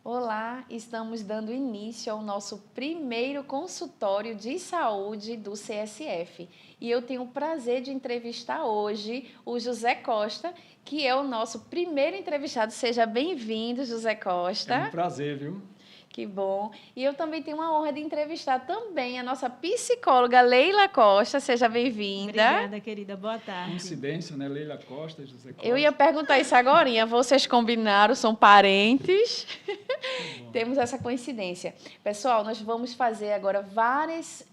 Olá, estamos dando início ao nosso primeiro consultório de saúde do CSF. E eu tenho o prazer de entrevistar hoje o José Costa, que é o nosso primeiro entrevistado. Seja bem-vindo, José Costa. É um prazer, viu? Que bom. E eu também tenho a honra de entrevistar também a nossa psicóloga Leila Costa. Seja bem-vinda. Obrigada, querida. Boa tarde. Coincidência, né? Leila Costa, José Costa. Eu ia perguntar isso agorinha. Vocês combinaram, são parentes? Temos essa coincidência. Pessoal, nós vamos fazer agora várias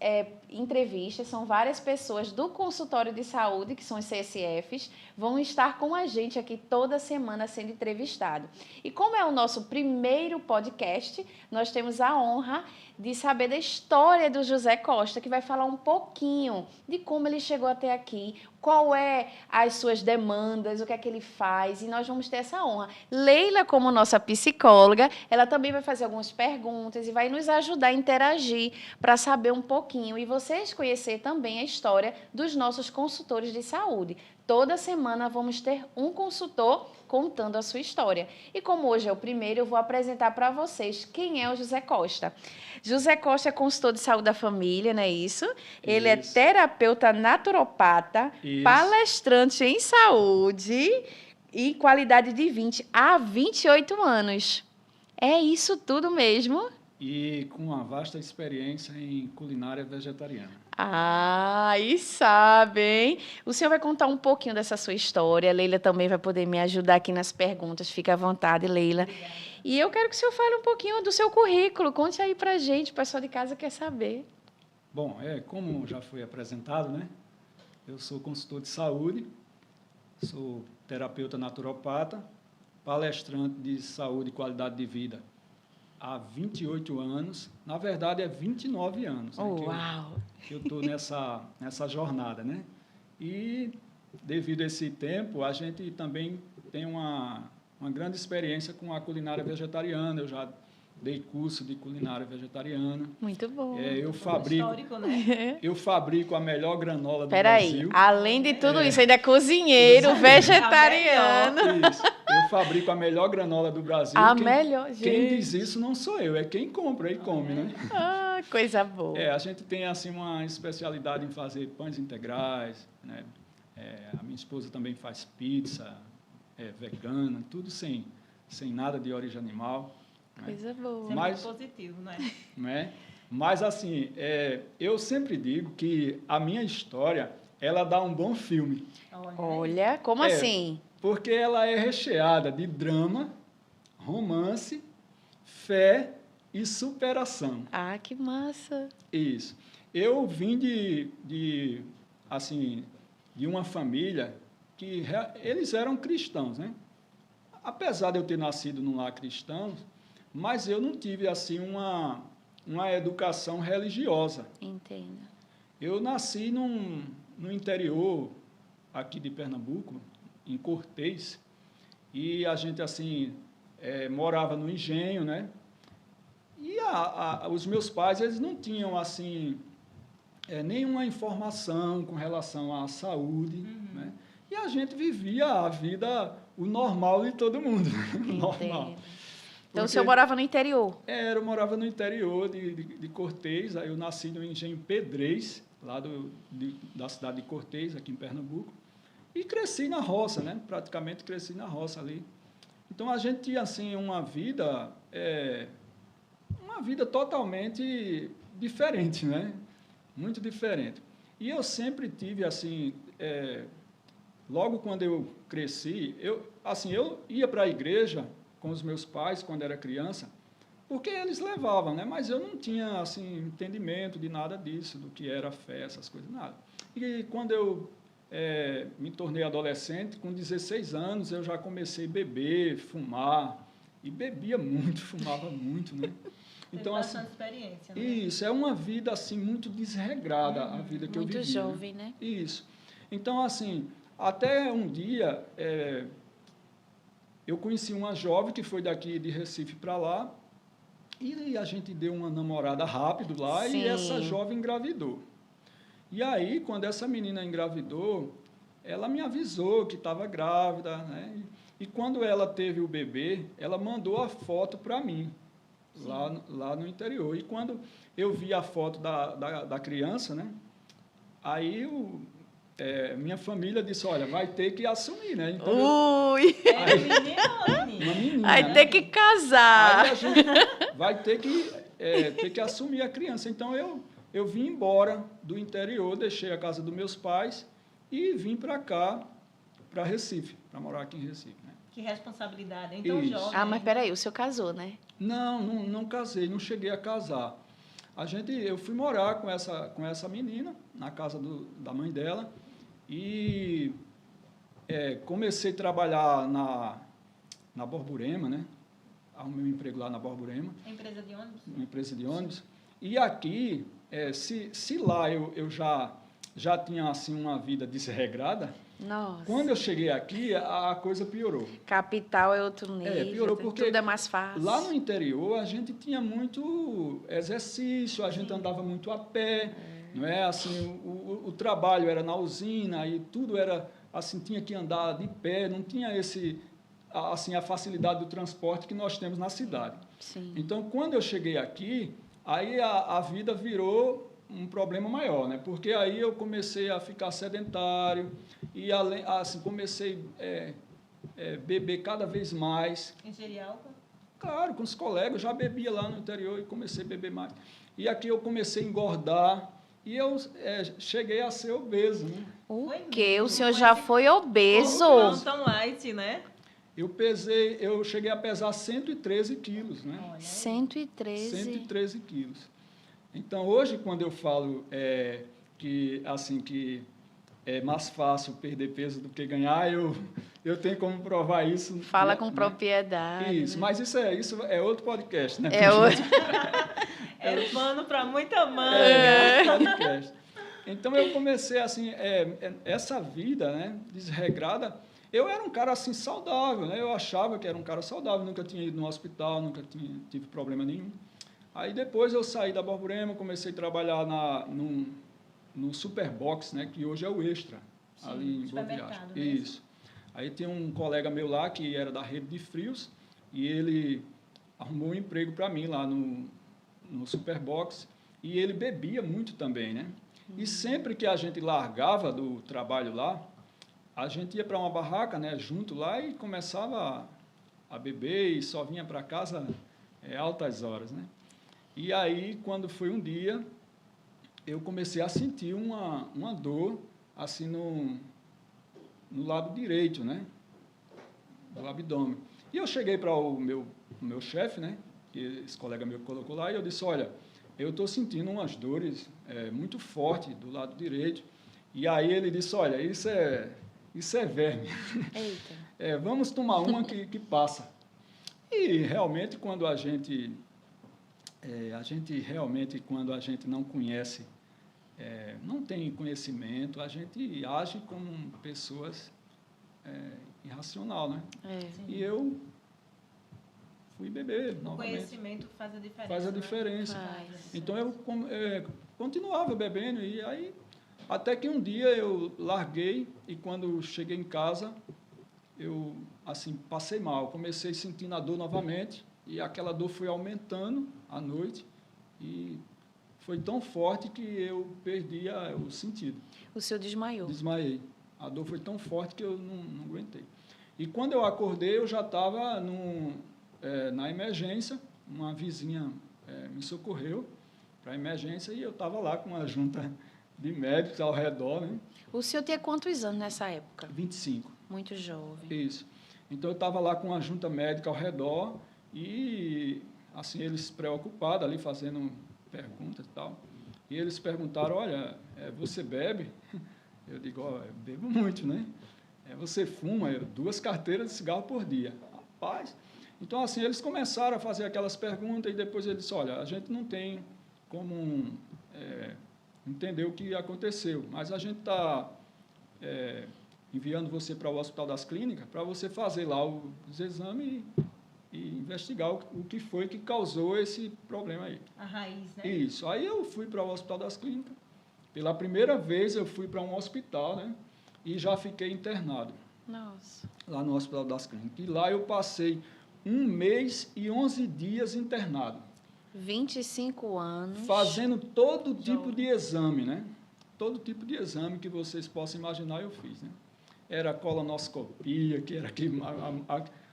entrevistas, são várias pessoas do consultório de saúde, que são os CSFs, vão estar com a gente aqui toda semana sendo entrevistado. E como é o nosso primeiro podcast, nós temos a honra de saber da história do José Costa, que vai falar um pouquinho de como ele chegou até aqui, qual é as suas demandas, o que é que ele faz, e nós vamos ter essa honra. Leila, como nossa psicóloga, ela também vai fazer algumas perguntas e vai nos ajudar a interagir para saber um pouquinho e vocês conhecer também a história dos nossos consultores de saúde. Toda semana vamos ter um consultor contando a sua história. E como hoje é o primeiro, eu vou apresentar para vocês quem é o José Costa. José Costa é consultor de saúde da família, não é isso? Ele é terapeuta naturopata, palestrante em saúde e qualidade de 20 há 28 anos. É isso tudo mesmo? E com uma vasta experiência em culinária vegetariana. Ah, e sabe, hein? O senhor vai contar um pouquinho dessa sua história. A Leila também vai poder me ajudar aqui nas perguntas. Fica à vontade, Leila. Obrigada. E eu quero que o senhor fale um pouquinho do seu currículo. Conte aí pra gente, o pessoal de casa quer saber. Bom, como já foi apresentado, né? Eu sou consultor de saúde, sou terapeuta naturopata, palestrante de saúde e qualidade de vida há 28 anos. Na verdade, é 29 anos Uau! que eu estou nessa jornada, né? E, devido a esse tempo, a gente também tem uma grande experiência com a culinária vegetariana. Eu já dei curso de culinária vegetariana. Muito bom. Eu fabrico, Histórico, né? eu fabrico a melhor granola do Peraí, Brasil. além de tudo isso, ainda é cozinheiro, vegetariano. Isso. Eu fabrico a melhor granola do Brasil. Melhor, gente. Quem diz isso não sou eu, é quem compra e come, né? Ah, coisa boa. A gente tem assim uma especialidade em fazer pães integrais, né? A minha esposa também faz pizza, vegana, tudo sem nada de origem animal. Coisa boa. Isso é muito positivo, não é? Não é? Mas, assim, eu sempre digo que a minha história, ela dá um bom filme. Olha, como assim? Porque ela é recheada de drama, romance, fé e superação. Ah, que massa. Isso. Eu vim de uma família que eles eram cristãos, né? Apesar de eu ter nascido num lar cristão, mas eu não tive assim uma educação religiosa. Entendo. Eu nasci no interior aqui de Pernambuco, em Cortês, e a gente assim morava no engenho, né? E os meus pais, eles não tinham assim nenhuma informação com relação à saúde, né? E a gente vivia a vida, o normal de todo mundo. Normal. Então, o senhor morava no interior? Eu morava no interior de Cortês. Aí eu nasci no engenho Pedrez, lá da cidade de Cortês, aqui em Pernambuco. E cresci na roça, né? Praticamente cresci na roça ali. Então, a gente tinha, assim, uma vida totalmente diferente, né? Muito diferente. E eu sempre tive, assim, logo quando eu cresci, eu ia para a igreja com os meus pais, quando era criança, porque eles levavam, né? Mas eu não tinha, assim, entendimento de nada disso, do que era fé, essas coisas, nada. E quando eu me tornei adolescente, com 16 anos, eu já comecei a beber, fumar, e bebia muito, fumava muito, né? Então, bastante experiência, né? Isso, é uma vida, assim, muito desregrada, a vida que eu vivia. Muito jovem, né? Isso. Então, assim, até um dia, eu conheci uma jovem que foi daqui de Recife para lá, e a gente deu uma namorada rápido lá. Sim. E essa jovem engravidou. E aí, quando essa menina engravidou, ela me avisou que estava grávida, né? E quando ela teve o bebê, ela mandou a foto para mim, lá no interior. E quando eu vi a foto da criança, né? Aí minha família disse, olha, vai ter que assumir, né? Então, Ui! É menino ou menina? uma menina, Aí né? tem que casar. Aí a gente vai ter que assumir a criança. Então, eu vim embora do interior, deixei a casa dos meus pais e vim para cá, para Recife, para morar aqui em Recife. Né? Que responsabilidade, hein? Tão Isso. jovem. Ah, mas peraí, o senhor casou, né? Não casei, não cheguei a casar. Eu fui morar com essa menina, na casa da mãe dela, e comecei a trabalhar na Borborema, né? Arrumei um emprego lá na Borborema. Empresa de ônibus? Uma empresa de ônibus. E aqui, se lá eu já tinha assim, uma vida desregrada, Nossa. quando eu cheguei aqui, a coisa piorou. Capital é outro nível. Piorou porque tudo é mais fácil. lá no interior a gente tinha muito exercício, a gente andava muito a pé, não é? Assim, o trabalho era na usina e tudo era assim, tinha que andar de pé, não tinha a facilidade do transporte que nós temos na cidade. Sim. Então, quando eu cheguei aqui, aí a vida virou um problema maior, né? Porque aí eu comecei a ficar sedentário e assim, comecei a beber cada vez mais. Ingerir álcool? Claro, com os colegas, eu já bebia lá no interior e comecei a beber mais. E aqui eu comecei a engordar e eu cheguei a ser obeso, né? O Foi quê? mesmo? O senhor já foi obeso? Não tão light, né? Eu cheguei a pesar 113 quilos, né? Olha aí. 113. 113 quilos. Então, hoje, quando eu falo que é mais fácil perder peso do que ganhar, eu tenho como provar isso. Fala né? com propriedade. Isso, né? mas isso é outro podcast, né? É outro. É pano para muita manga. É outro podcast. Então, eu comecei, assim, essa vida, né, desregrada. Eu era um cara, assim, saudável, né? Eu achava que era um cara saudável, nunca tinha ido no hospital, nunca tive problema nenhum. Aí depois eu saí da Borborema, comecei a trabalhar no Superbox, né, que hoje é o Extra, Sim, ali em Boa Viagem. supermercado, né? Isso. Aí tem um colega meu lá, que era da rede de frios, e ele arrumou um emprego para mim lá no Superbox, e ele bebia muito também, né? E sempre que a gente largava do trabalho lá, a gente ia para uma barraca, né, junto lá, e começava a beber e só vinha para casa altas horas, né? E aí, quando foi um dia, eu comecei a sentir uma dor, assim, no lado direito, né? Do abdômen. E eu cheguei para o meu chefe, né? Que esse colega meu colocou lá, e eu disse, olha, eu estou sentindo umas dores muito fortes do lado direito. E aí ele disse, olha, isso é verme. Eita. Vamos tomar uma que passa. E realmente, quando a gente realmente, quando a gente não conhece, não tem conhecimento, a gente age como pessoas irracional, né? E eu fui beber O novamente. conhecimento faz a diferença. Faz a né? diferença. Faz. Então, eu continuava bebendo e aí, até que um dia eu larguei e quando cheguei em casa, eu, assim, passei mal. Comecei sentindo a dor novamente e aquela dor foi aumentando à noite e foi tão forte que eu perdi o sentido. O senhor desmaiou. Desmaiei. A dor foi tão forte que eu não aguentei. E quando eu acordei, eu já estava na emergência, uma vizinha me socorreu para a emergência e eu estava lá com uma junta de médicos ao redor, né? O senhor tinha quantos anos nessa época? 25. Muito jovem. Isso. Então, eu estava lá com uma junta médica ao redor e, assim, eles preocupados ali, fazendo perguntas e tal. E eles perguntaram, olha, você bebe? Eu digo, eu bebo muito, né? Você fuma? 2 carteiras de cigarro por dia. Rapaz! Então, assim, eles começaram a fazer aquelas perguntas e depois eles disseram, olha, a gente não tem como entender o que aconteceu, mas a gente está enviando você para o Hospital das Clínicas para você fazer lá os exames e investigar o que foi que causou esse problema aí. A raiz, né? Isso. Aí eu fui para o Hospital das Clínicas. Pela primeira vez eu fui para um hospital, né? E já fiquei internado. Nossa. lá no Hospital das Clínicas. E lá eu passei 1 mês e 11 dias internado, 25 anos. fazendo todo tipo de exame, né? Todo tipo de exame que vocês possam imaginar eu fiz, né? Era a colonoscopia, que era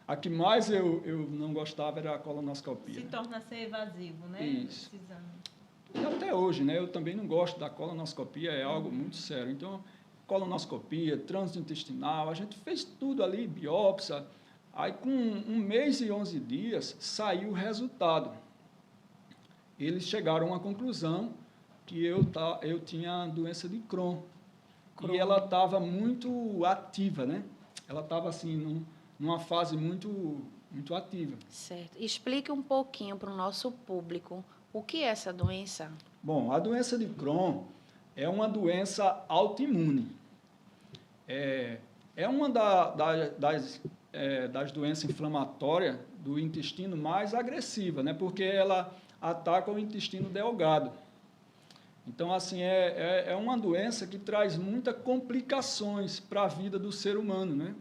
a que mais eu não gostava, era a colonoscopia. Se torna ser evasivo, né? Isso. Esse exame. E até hoje, né? Eu também não gosto da colonoscopia, é algo muito sério. Então, colonoscopia, trânsito intestinal, a gente fez tudo ali, biópsia. Aí, com 1 mês e 11 dias, saiu o resultado. Eles chegaram a uma conclusão que eu tinha doença de Crohn. E ela estava muito ativa, né? Ela estava, assim, numa fase muito ativa. Certo. Explique um pouquinho para o nosso público o que é essa doença. Bom, a doença de Crohn é uma doença autoimune. É uma das doenças inflamatórias do intestino mais agressiva, né? Porque ela ataca o intestino delgado. Então, assim, é uma doença que traz muitas complicações para a vida do ser humano, né?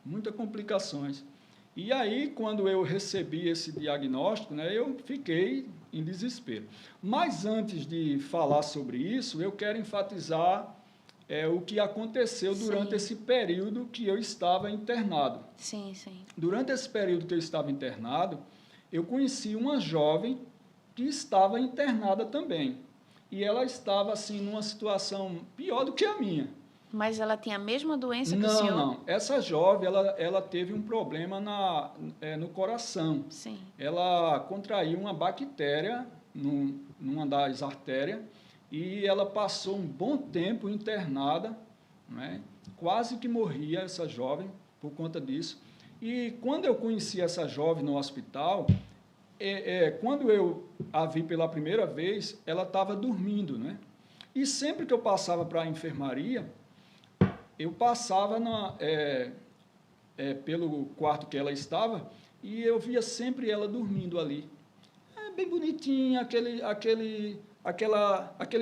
Muitas complicações. E aí, quando eu recebi esse diagnóstico, né, eu fiquei em desespero. Mas, antes de falar sobre isso, eu quero enfatizar o que aconteceu durante esse período que eu estava internado. Sim, sim. Durante esse período que eu estava internado, eu conheci uma jovem que estava internada também. E ela estava, assim, numa situação pior do que a minha. Mas ela tinha a mesma doença que o Não, senhor? não. Essa jovem, ela teve um problema no coração. Sim. Ela contraiu uma bactéria numa das artérias e ela passou um bom tempo internada, né? Quase que morria essa jovem por conta disso. E quando eu conheci essa jovem no hospital, quando eu a vi pela primeira vez, ela estava dormindo, né? E sempre que eu passava para a enfermaria, eu passava pelo quarto que ela estava e eu via sempre ela dormindo ali. Bem bonitinha, aquele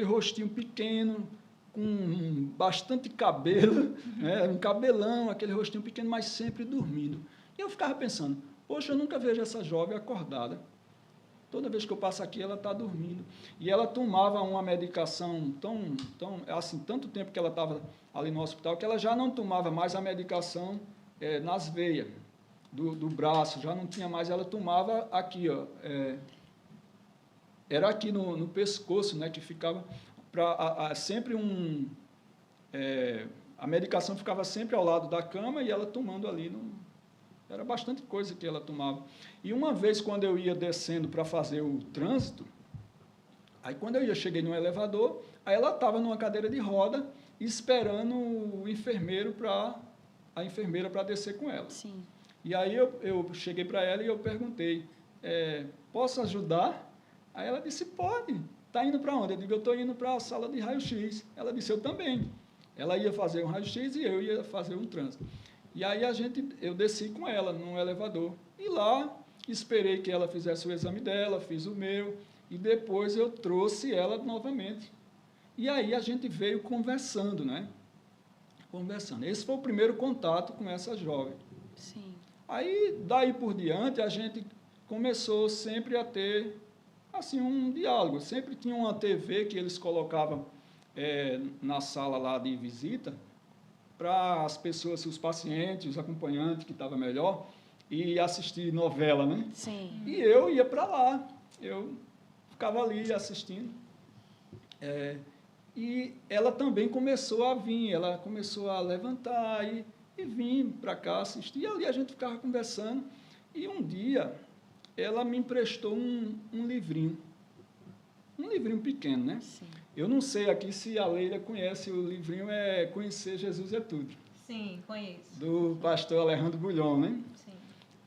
rostinho pequeno, com bastante cabelo, né? Um cabelão, aquele rostinho pequeno, mas sempre dormindo. E eu ficava pensando, poxa, eu nunca vejo essa jovem acordada. Toda vez que eu passo aqui, ela está dormindo. E ela tomava uma medicação assim, tanto tempo que ela estava ali no hospital, que ela já não tomava mais a medicação nas veias do braço, já não tinha mais, ela tomava aqui, ó, era aqui no pescoço, né, que ficava sempre a medicação ficava sempre ao lado da cama e ela tomando ali era bastante coisa que ela tomava. E uma vez, quando eu ia descendo para fazer o trânsito, aí quando cheguei no elevador, aí ela estava numa cadeira de roda, esperando a enfermeira para descer com ela. Sim. E aí eu cheguei para ela e eu perguntei, posso ajudar? Aí ela disse, pode. Está indo para onde? Eu digo, eu estou indo para a sala de raio-x. Ela disse, eu também. Ela ia fazer um raio-x e eu ia fazer um trânsito. E aí eu desci com ela num elevador. E lá esperei que ela fizesse o exame dela, fiz o meu, e depois eu trouxe ela novamente. E aí a gente veio conversando, né? Conversando. Esse foi o primeiro contato com essa jovem. Sim. Aí, daí por diante, a gente começou sempre a ter, assim, um diálogo. Sempre tinha uma TV que eles colocavam na sala lá de visita, para as pessoas, os pacientes, os acompanhantes, que estavam melhor, e assistir novela, né? Sim. E eu ia para lá, eu ficava ali assistindo. E ela também começou a vir, ela começou a levantar e vir para cá assistir. E ali a gente ficava conversando. E um dia, ela me emprestou um livrinho pequeno, né? Sim. Eu não sei aqui se a Leila conhece o livrinho, Conhecer Jesus é Tudo. Sim, conheço. Do pastor Alejandro Bulhon, né? Sim.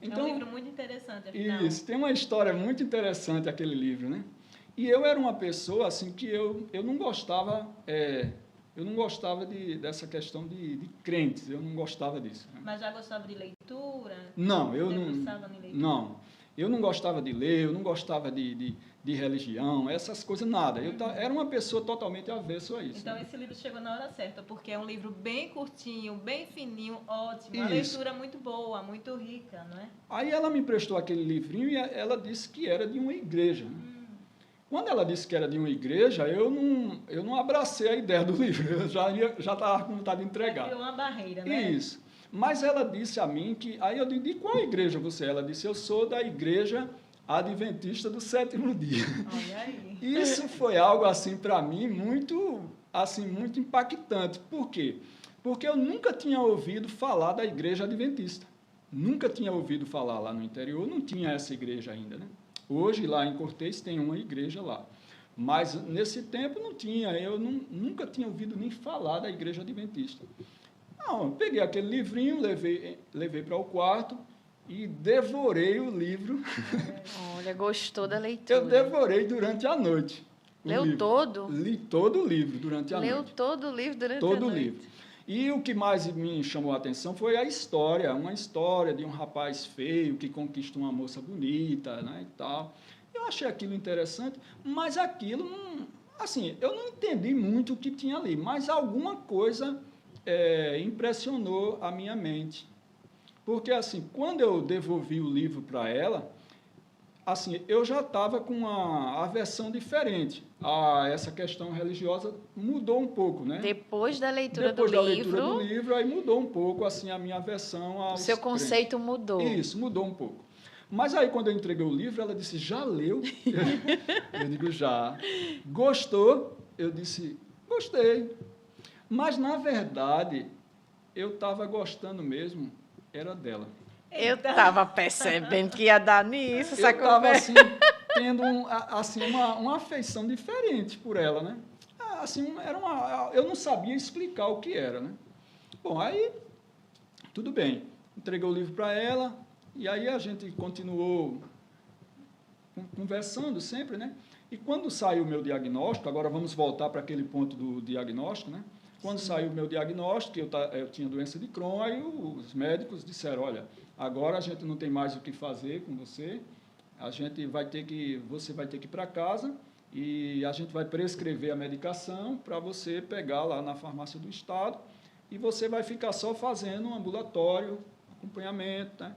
Então, é um livro muito interessante, afinal. Isso, tem uma história muito interessante aquele livro, né? E eu era uma pessoa, assim, que eu não gostava, dessa questão de crentes, eu não gostava disso. Né? Mas já gostava de leitura? Não, eu não. Debruçava em leitura? Não. Eu não gostava de ler, eu não gostava de religião, essas coisas, nada. Era uma pessoa totalmente avessa a isso. Então, esse livro chegou na hora certa, porque é um livro bem curtinho, bem fininho, ótimo. Uma Isso. leitura muito boa, muito rica, não é? Aí ela me emprestou aquele livrinho e ela disse que era de uma igreja. Quando ela disse que era de uma igreja, eu não abracei a ideia do livro, eu já estava com vontade de entregar. Criou uma barreira, né? Isso. Mas ela disse a mim que... Aí eu disse, de qual igreja você é? Ela disse, eu sou da igreja adventista do sétimo dia. Olha aí. Isso foi algo, assim, para mim, muito impactante. Por quê? Porque eu nunca tinha ouvido falar da igreja adventista. Nunca tinha ouvido falar lá no interior, não tinha essa igreja ainda, né? Hoje, lá em Cortês, tem uma igreja lá. Mas, nesse tempo, não tinha. Eu nunca tinha ouvido nem falar da igreja adventista. Não, eu peguei aquele livrinho, levei para o quarto e devorei o livro. Olha, gostou da leitura. Eu devorei durante a noite. Leu todo? Li todo o livro durante a noite. Leu todo o livro durante a Todo o noite? livro. E o que mais me chamou a atenção foi a história, uma história de um rapaz feio que conquista uma moça bonita, né, e tal. Eu achei aquilo interessante, mas aquilo, assim, eu não entendi muito o que tinha ali, mas alguma coisa impressionou a minha mente. Porque, assim, quando eu devolvi o livro para ela, assim, eu já estava com uma aversão diferente. Essa questão religiosa mudou um pouco, né? Depois da leitura Depois do da livro, leitura do livro, aí mudou um pouco, assim, a minha aversão aos o seu conceito crentes. mudou. Isso, mudou um pouco. Mas aí, quando eu entreguei o livro, ela disse, já leu? Eu digo, já. Gostou? Eu disse, gostei. Mas, na verdade, eu estava gostando mesmo, era dela. Eu estava percebendo que ia dar nisso, Eu essa estava, conversa. assim, tendo uma afeição diferente por ela, né? Assim, eu não sabia explicar o que era, né? Bom, aí, tudo bem. Entreguei o livro para ela, e aí a gente continuou conversando sempre, né? E quando saiu o meu diagnóstico, agora vamos voltar para aquele ponto do diagnóstico, né? Quando saiu o meu diagnóstico, eu tinha doença de Crohn, aí os médicos disseram, olha, agora a gente não tem mais o que fazer com você, você vai ter que ir para casa e a gente vai prescrever a medicação para você pegar lá na farmácia do estado e você vai ficar só fazendo um ambulatório, acompanhamento, né?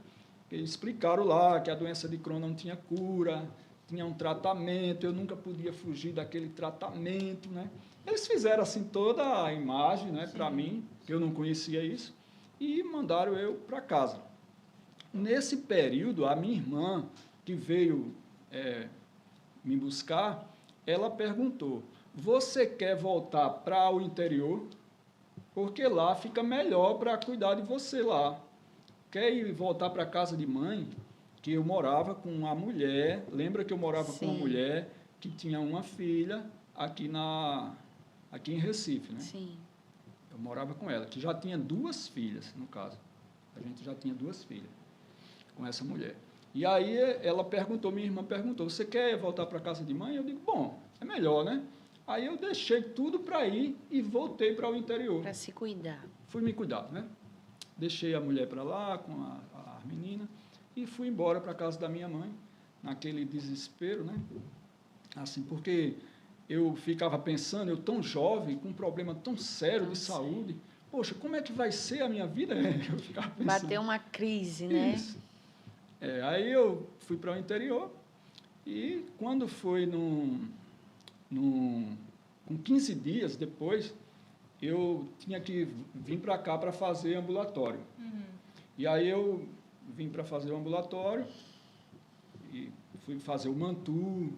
Eles explicaram lá que a doença de Crohn não tinha cura, tinha um tratamento, eu nunca podia fugir daquele tratamento, né? Eles fizeram assim toda a imagem, né, para mim, que eu não conhecia isso, e mandaram eu para casa. Nesse período, a minha irmã, que veio me buscar, ela perguntou, você quer voltar para o interior? Porque lá fica melhor para cuidar de você lá. Quer ir voltar para a casa de mãe? Que eu morava com uma mulher, lembra que eu morava com uma mulher que tinha uma filha aqui em Recife, né? Sim. Eu morava com ela, que já tinha 2 filhas, no caso. A gente já tinha 2 filhas com essa mulher. E aí minha irmã perguntou, você quer voltar para a casa de mãe? Eu digo, bom, é melhor, né? Aí eu deixei tudo para ir e voltei para o interior. Para se cuidar. Fui me cuidar, né? Deixei a mulher para lá com a menina e fui embora para a casa da minha mãe, naquele desespero, né? Assim, porque eu ficava pensando, eu tão jovem, com um problema tão sério de saúde, poxa, como é que vai ser a minha vida? Eu ficava pensando. Bateu uma crise, né? Isso. Aí eu fui para o interior e quando foi com 15 dias depois, eu tinha que vir para cá para fazer ambulatório. Uhum. E aí eu vim para fazer o ambulatório e fui fazer o mantu,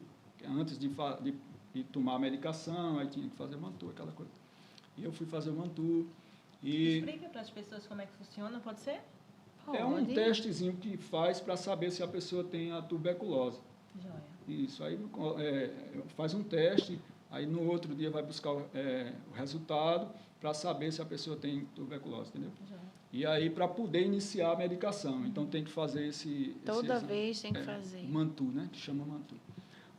antes de tomar a medicação, aí tinha que fazer o mantu, aquela coisa. E eu fui fazer o mantu. Explica para as pessoas como é que funciona, pode ser? É um testezinho que faz para saber se a pessoa tem a tuberculose. Joia. Isso, aí faz um teste, aí no outro dia vai buscar o resultado para saber se a pessoa tem tuberculose, entendeu? Joia. E aí para poder iniciar a medicação, então tem que fazer esse Toda vez tem que fazer. mantu, né, que chama mantu.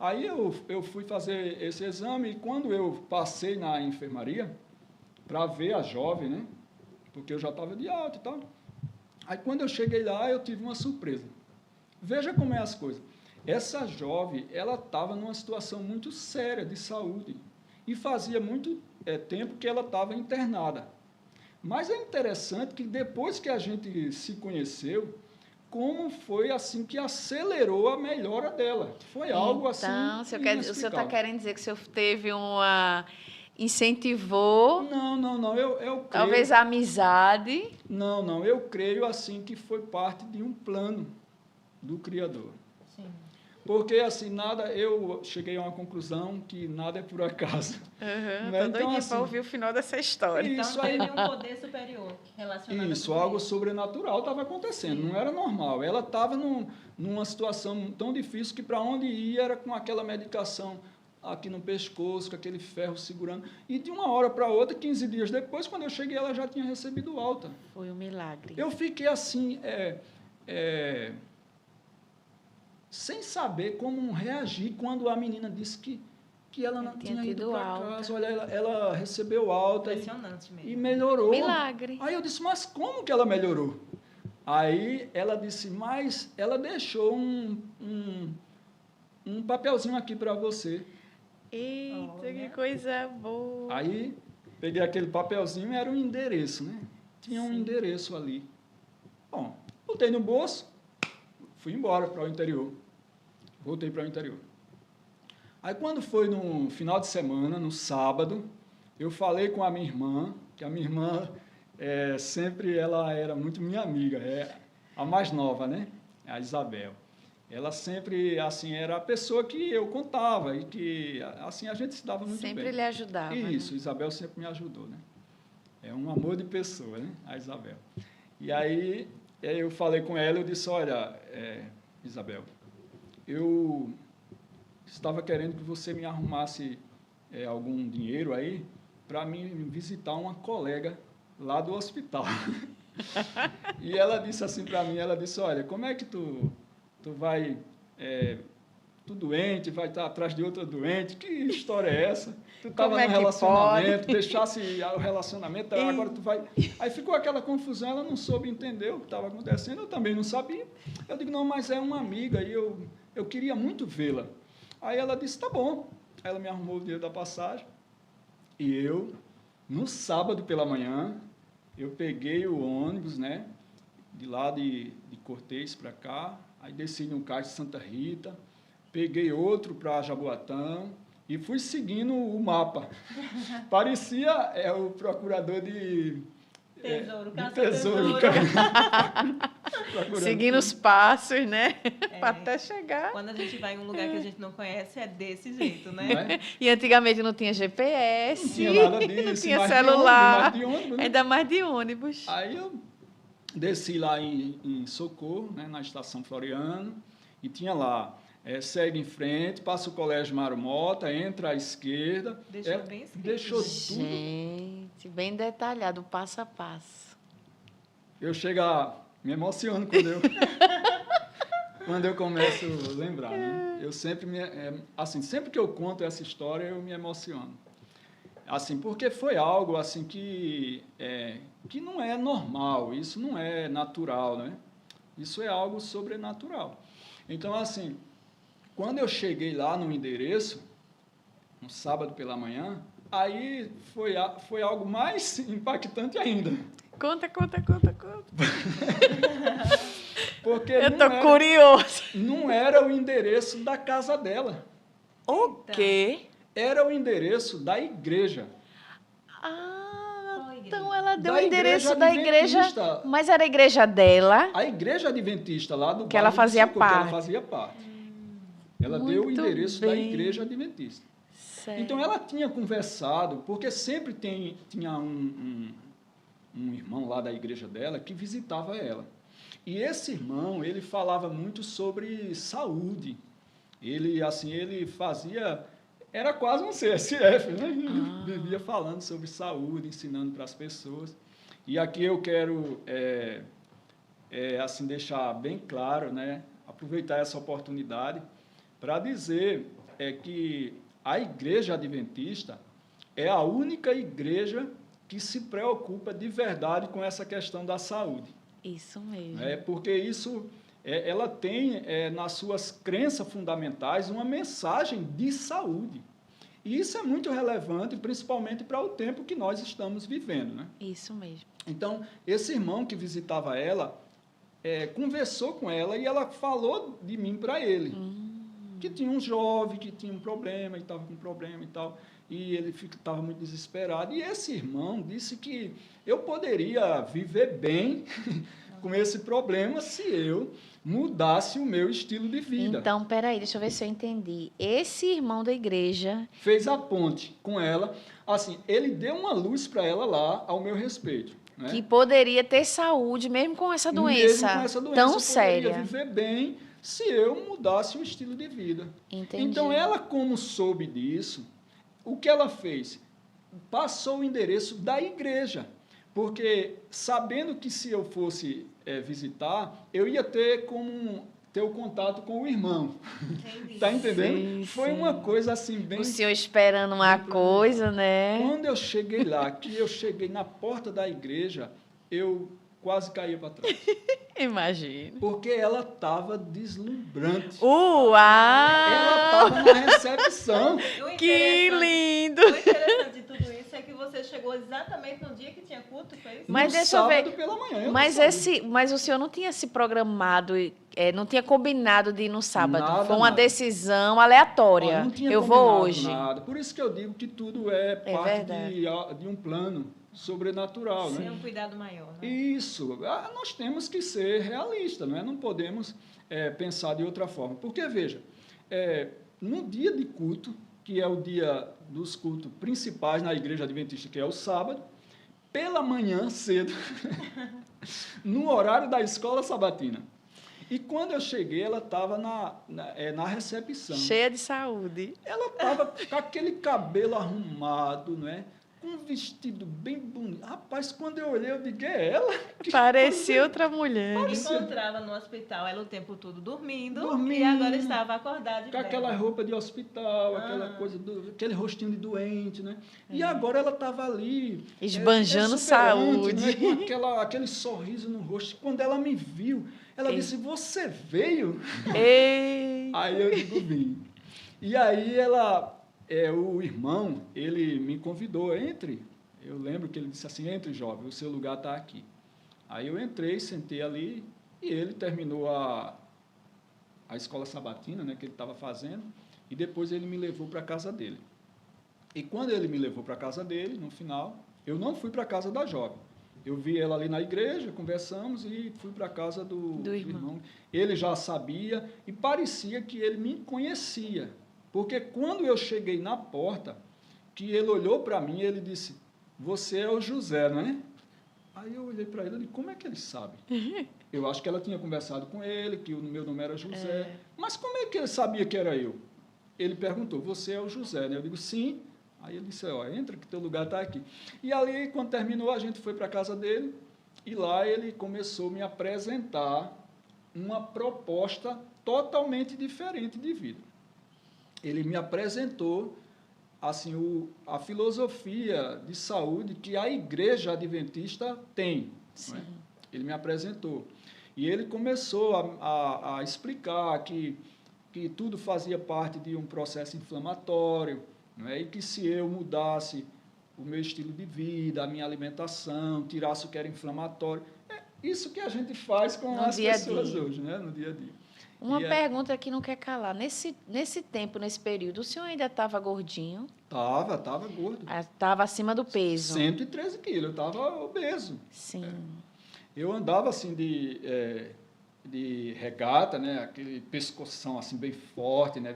Aí eu fui fazer esse exame e quando eu passei na enfermaria para ver a jovem, né, porque eu já estava de alta e tal, aí quando eu cheguei lá eu tive uma surpresa. Veja como é as coisas. Essa jovem, ela estava numa situação muito séria de saúde e fazia muito tempo que ela estava internada. Mas é interessante que depois que a gente se conheceu, como foi assim que acelerou a melhora dela. Foi algo assim Então, o senhor está inexplicável. querendo dizer que o senhor teve uma... incentivou, Não, eu creio... talvez a amizade. Não, eu creio assim que foi parte de um plano do Criador. Sim. Porque, assim, eu cheguei a uma conclusão que nada é por acaso. Uhum, Né? tô Então, doidinha assim, para ouvir o final dessa história. Isso Então aí- teve um poder superior relacionado Isso, a tudo algo isso. sobrenatural estava acontecendo, não era normal. Ela estava numa situação tão difícil que para onde ia era com aquela medicação aqui no pescoço, com aquele ferro segurando. E de uma hora para outra, 15 dias depois, quando eu cheguei, ela já tinha recebido alta. Foi um milagre. Eu fiquei assim, sem saber como reagir quando a menina disse que ela não tinha tinha ido tido para alta. casa. Olha, ela recebeu alta Impressionante mesmo. e melhorou. Milagre. Aí eu disse, mas como que ela melhorou? Aí ela disse, mas ela deixou um papelzinho aqui para você. Eita, Olha. que coisa boa. Aí peguei aquele papelzinho, era um endereço, né? Tinha um endereço ali. Bom, botei no bolso, fui embora para o interior. Voltei para o interior. Aí quando foi no final de semana, no sábado, eu falei com a minha irmã, que a minha irmã sempre ela era muito minha amiga, é a mais nova, né? A Isabel. Ela sempre, assim, era a pessoa que eu contava e que, assim, a gente se dava muito bem. Sempre lhe ajudava. Isso, né? Isabel sempre me ajudou, né? É um amor de pessoa, né? A Isabel. E aí eu falei com ela, eu disse, olha, Isabel, eu estava querendo que você me arrumasse algum dinheiro aí para mim visitar uma colega lá do hospital. E ela disse assim para mim, ela disse, olha, como é que tu vai, tu doente, vai estar atrás de outra doente, que história é essa? Tu estava Como é num que relacionamento, pode? deixasse o relacionamento, agora tu vai... Aí ficou aquela confusão, ela não soube entender o que estava acontecendo, eu também não sabia. Eu digo, não, mas é uma amiga e eu queria muito vê-la. Aí ela disse, tá bom. Aí ela me arrumou o dinheiro da passagem e eu, no sábado pela manhã, eu peguei o ônibus, né, de lá de Cortês para cá, aí desci no Cais de Santa Rita, peguei outro para Jaboatão e fui seguindo o mapa. Parecia o procurador de Tesouro, de caça tesouro. tesouro. Procurando Seguindo os passos, né? É. Para até chegar. Quando a gente vai em um lugar que a gente não conhece, é desse jeito, né? não é? E antigamente não tinha GPS. Não tinha nada disso. Não tinha mais celular. De ônibus, né? Ainda mais de ônibus. Aí eu desci lá em Socorro, né, na Estação Floriano, e tinha lá, segue em frente, passa o Colégio Mário Mota, entra à esquerda. Deixou bem escrito. Deixou tudo. Gente, bem detalhado, passo a passo. Eu chego me emociono quando eu começo a lembrar. Né? Eu sempre assim, sempre que eu conto essa história, eu me emociono. Assim, porque foi algo assim que não é normal, isso não é natural, né? Isso é algo sobrenatural. Então, assim, quando eu cheguei lá no endereço, no sábado pela manhã, aí foi algo mais impactante ainda. Conta. Porque Eu tô curioso. não era o endereço da casa dela, O quê? era o endereço da igreja. Ah, Qual igreja? então ela deu o Da endereço igreja da igreja. adventista. Mas era a igreja dela. A igreja adventista lá do Que ela bairro de fazia Socorro, que parte. ela fazia parte. Ela deu o Muito endereço da bem. igreja adventista. Certo. Então, ela tinha conversado, porque sempre tinha um irmão lá da igreja dela que visitava ela. E esse irmão, ele falava muito sobre saúde. Ele fazia... Era quase um CSF, né? Ele vivia falando sobre saúde, ensinando para as pessoas. E aqui eu quero, assim, deixar bem claro, né? Aproveitar essa oportunidade para dizer que a igreja adventista é a única igreja que se preocupa de verdade com essa questão da saúde. Isso mesmo. Porque isso ela tem, nas suas crenças fundamentais, uma mensagem de saúde. E isso é muito relevante, principalmente para o tempo que nós estamos vivendo, né? Isso mesmo. Então, esse irmão que visitava ela, conversou com ela e ela falou de mim para ele. Que tinha um jovem que tinha um problema, e estava com um problema e tal, e ele estava muito desesperado. E esse irmão disse que eu poderia viver bem com esse problema se eu mudasse o meu estilo de vida. Então, peraí, deixa eu ver se eu entendi. Esse irmão da igreja... Fez a ponte com ela. Assim, ele deu uma luz para ela lá, ao meu respeito. Né? Que poderia ter saúde mesmo com essa doença, mesmo com essa doença tão eu séria. poderia viver bem se eu mudasse o estilo de vida. Entendi. Então, ela, como soube disso, o que ela fez? Passou o endereço da igreja. Porque, sabendo que se eu fosse visitar, eu ia ter o contato com o irmão. Está entendendo? Sim, Foi sim. uma coisa assim, bem... O senhor esperando uma coisa, né? Quando eu cheguei lá, que eu cheguei na porta da igreja, eu quase caía para trás. Imagina. Porque ela estava deslumbrante. Uau! Ela estava na recepção. Que lindo! O interessante de tudo isso é que você chegou exatamente no dia que tinha culto, foi isso? Mas no deixa eu ver. sábado pela manhã. eu Mas, não sabia. mas o senhor não tinha se programado, não tinha combinado de ir no sábado. Nada, Foi uma nada. decisão aleatória. Ó, não tinha Eu vou combinado hoje. nada. Por isso que eu digo que tudo é parte verdade. de um plano sobrenatural. Sim, Né? um cuidado maior, né? Isso. Nós temos que ser realistas, não é? Não podemos pensar de outra forma. Porque, veja, no dia de culto, que é o dia dos cultos principais na igreja adventista, que é o sábado, pela manhã, cedo, no horário da escola sabatina. E quando eu cheguei, ela estava na recepção. Cheia de saúde. Ela estava com aquele cabelo arrumado, não é? Com um vestido bem bonito. Rapaz, quando eu olhei, eu digo, é ela? Que Parecia coisa- outra mulher. Encontrava no hospital, ela o tempo todo dormindo, Dormindo. e agora estava acordada de Com aquela bem. roupa de hospital, aquela coisa, aquele rostinho de doente, né? E agora ela estava ali... Esbanjando exuberante, saúde. né? Com aquele sorriso no rosto. Quando ela me viu, ela disse, você veio? Ei. Aí eu digo, vim. E aí o irmão, ele me convidou, entre. Eu lembro que ele disse assim, entre, jovem, o seu lugar está aqui. Aí eu entrei, sentei ali, e ele terminou a escola sabatina, né, que ele estava fazendo, e depois ele me levou para a casa dele. E quando ele me levou para a casa dele, no final, eu não fui para a casa da jovem. Eu vi ela ali na igreja, conversamos e fui para a casa do irmão. Ele já sabia e parecia que ele me conhecia. Porque quando eu cheguei na porta, que ele olhou para mim, ele disse, você é o José, não é? Aí eu olhei para ele e disse, como é que ele sabe? Eu acho que ela tinha conversado com ele, que o meu nome era José. Mas como é que ele sabia que era eu? Ele perguntou, você é o José, né? Eu digo, sim. Aí ele disse, entra que teu lugar está aqui. E ali, quando terminou, a gente foi para a casa dele, e lá ele começou a me apresentar uma proposta totalmente diferente de vida. Ele me apresentou assim, a filosofia de saúde que a igreja adventista tem. Não é? Ele me apresentou. E ele começou a explicar que tudo fazia parte de um processo inflamatório, não é? E que se eu mudasse o meu estilo de vida, a minha alimentação, tirasse o que era inflamatório, é isso que a gente faz com No as dia a pessoas dia. hoje, né? No dia a dia. Uma E pergunta que não quer calar. Nesse tempo, nesse período, o senhor ainda estava gordinho? Tava gordo. Estava acima do peso? 113 quilos, eu estava obeso. Sim. Eu andava assim de regata, né? Aquele pescoção assim bem forte, né?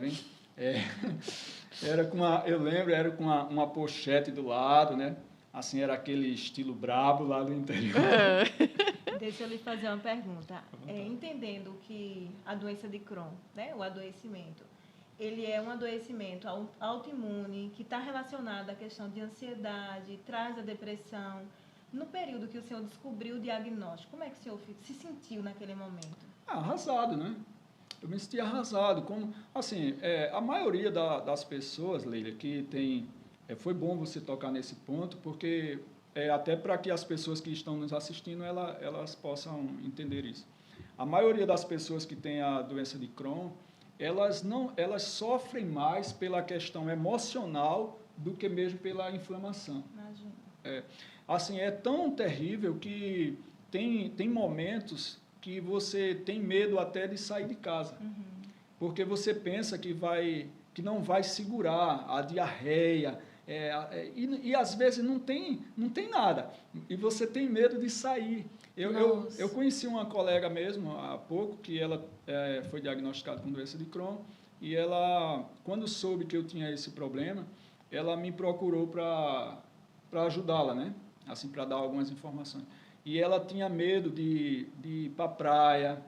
Era eu lembro, era com uma pochete do lado, né? Assim, era aquele estilo brabo lá do interior. Deixa eu lhe fazer uma pergunta. Entendendo que a doença de Crohn, né, o adoecimento, ele é um adoecimento autoimune que está relacionado à questão de ansiedade, traz a depressão. No período que o senhor descobriu o diagnóstico, como é que o senhor se sentiu naquele momento? Arrasado, né? Eu me senti arrasado. Como, assim, a maioria das pessoas, Leila, que tem... foi bom você tocar nesse ponto, porque até para que as pessoas que estão nos assistindo, elas possam entender isso. a maioria das pessoas que têm a doença de Crohn, elas sofrem mais pela questão emocional do que mesmo pela inflamação. Imagina. Assim, é tão terrível que tem momentos que você tem medo até de sair de casa. Porque você pensa que não vai segurar a diarreia, e às vezes não tem nada, e você tem medo de sair. Eu conheci uma colega mesmo, há pouco, que ela foi diagnosticada com doença de Crohn, e ela, quando soube que eu tinha esse problema, ela me procurou para ajudá-la, né? Assim, para dar algumas informações. E ela tinha medo de ir para a praia.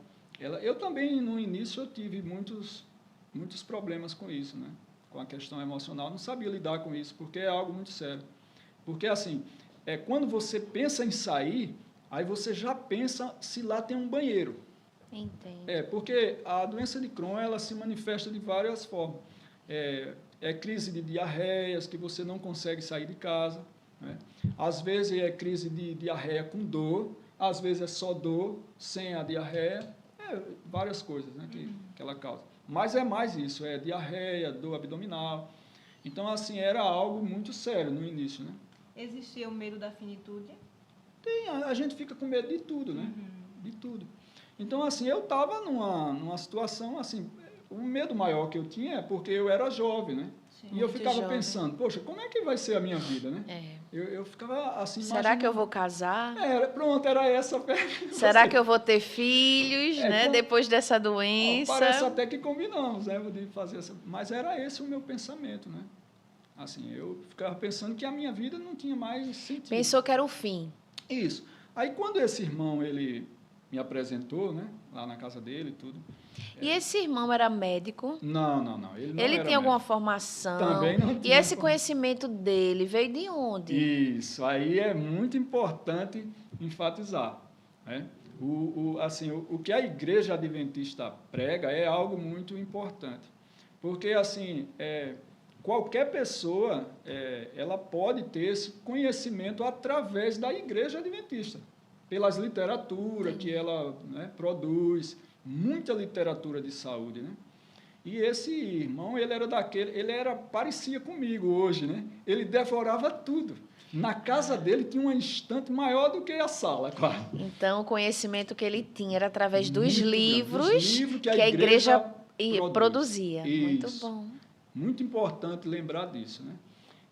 Eu também, no início, eu tive muitos problemas com isso, né? Com a questão emocional. Não sabia lidar com isso, porque é algo muito sério. Porque, assim, quando você pensa em sair, aí você já pensa se lá tem um banheiro. Entendo. Porque a doença de Crohn, ela se manifesta de várias formas. Crise de diarreias, que você não consegue sair de casa, né? Às vezes é crise de diarreia com dor, às vezes é só dor, sem a diarreia, várias coisas, né, que ela causa. Mas é mais isso, diarreia, dor abdominal. Então, assim, era algo muito sério no início, né? Existia o medo da finitude? A gente fica com medo de tudo, né? De tudo. Então, assim, eu estava numa situação, assim, o medo maior que eu tinha é porque eu era jovem, né? Sim, e eu ficava jovem. pensando, poxa, como é que vai ser a minha vida, né? Eu ficava assim... Será que eu vou casar? Pronto, era essa a pergunta. Será que eu vou ter filhos, né? Depois dessa doença? Parece até que combinamos, né? De fazer mas era esse o meu pensamento, né? Assim, eu ficava pensando que a minha vida não tinha mais sentido. Pensou que era o fim. Isso. Aí, quando esse irmão, ele me apresentou, né? Lá na casa dele e tudo. E esse irmão era médico? Não. Ele não Ele era tinha alguma médico. Também Também não E tinha esse conhecimento dele veio de onde? Isso. Aí é muito importante enfatizar, né? O que a Igreja Adventista prega é algo muito importante. Porque, assim, qualquer pessoa ela pode ter esse conhecimento através da Igreja Adventista, pelas literaturas que ela, né, produz, muita literatura de saúde, né? E esse irmão, parecia comigo hoje, né? Ele devorava tudo. Na casa dele tinha uma estante maior do que a sala, quase. Então, o conhecimento que ele tinha era através dos livros que a igreja produzia. Muito Isso. bom. Muito importante lembrar disso, né?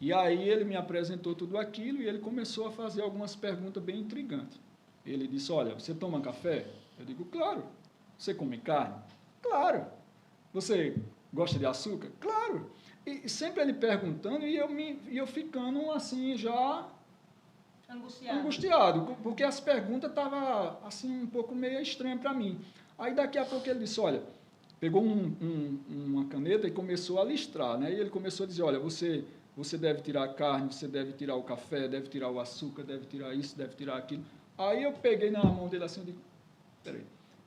E aí ele me apresentou tudo aquilo e ele começou a fazer algumas perguntas bem intrigantes. Ele disse, olha, você toma café? Eu digo, claro. Você come carne? Claro. Você gosta de açúcar? Claro. E sempre ele perguntando e eu ficando assim já angustiado, porque as perguntas estavam assim um pouco meio estranhas para mim. Aí daqui a pouco ele disse, olha, pegou uma caneta e começou a listrar, né? E ele começou a dizer, olha, você deve tirar a carne, você deve tirar o café, deve tirar o açúcar, deve tirar isso, deve tirar aquilo. Aí eu peguei na mão dele assim e digo, peraí,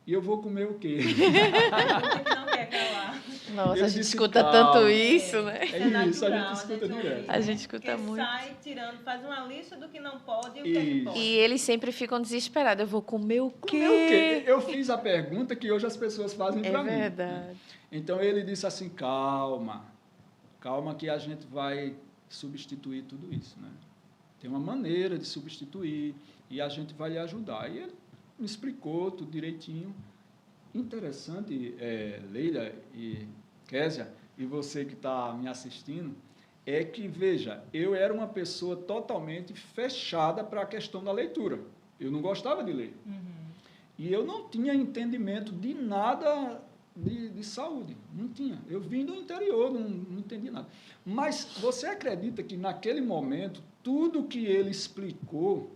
e eu vou comer o quê? Não quer calar. Nossa, a gente escuta tanto isso, né? Isso, a gente escuta direto. A gente escuta muito. Sai tirando, faz uma lista do que não pode e o que é que pode. E eles sempre ficam desesperados. Eu vou comer o quê? Comer o quê? Eu fiz a pergunta que hoje as pessoas fazem para mim. É verdade. Né? Então ele disse assim, calma que a gente vai substituir tudo isso, né? Tem uma maneira de substituir e a gente vai lhe ajudar. E ele me explicou tudo direitinho. Interessante, Leila e Késia, e você que está me assistindo, é que, veja, eu era uma pessoa totalmente fechada para a questão da leitura. Eu não gostava de ler. E eu não tinha entendimento de nada de saúde. Não tinha. Eu vim do interior, não entendi nada. Mas você acredita que, naquele momento, tudo que ele explicou,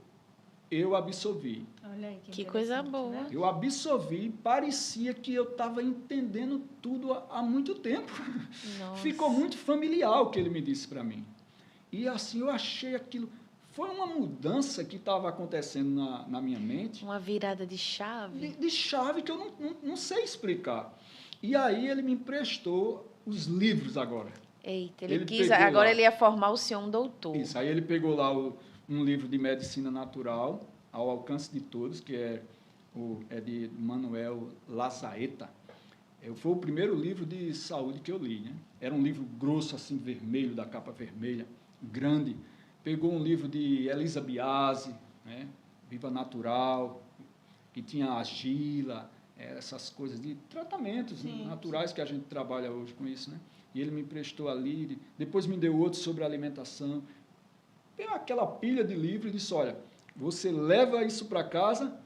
eu absorvi. Olha aí, que coisa boa. Né? Eu absorvi, parecia que eu estava entendendo tudo há muito tempo. Nossa. Ficou muito familiar o que ele me disse para mim. E assim, eu achei aquilo... Foi uma mudança que estava acontecendo na minha mente. Uma virada de chave. De chave que eu não sei explicar. E aí ele me emprestou os livros agora. Eita, ele quis... Agora ele ia formar o senhor um doutor. Isso, aí ele pegou lá um livro de medicina natural, ao alcance de todos, que é é de Manuel Lazaeta. Foi o primeiro livro de saúde que eu li, né? Era um livro grosso, assim, vermelho, da capa vermelha, grande. Pegou um livro de Elisa Biasi, né? Viva Natural, que tinha argila, essas coisas de tratamentos naturais que a gente trabalha hoje com isso, né? E ele me emprestou ali, depois me deu outro sobre alimentação. Pegou aquela pilha de livros e disse, olha, você leva isso para casa,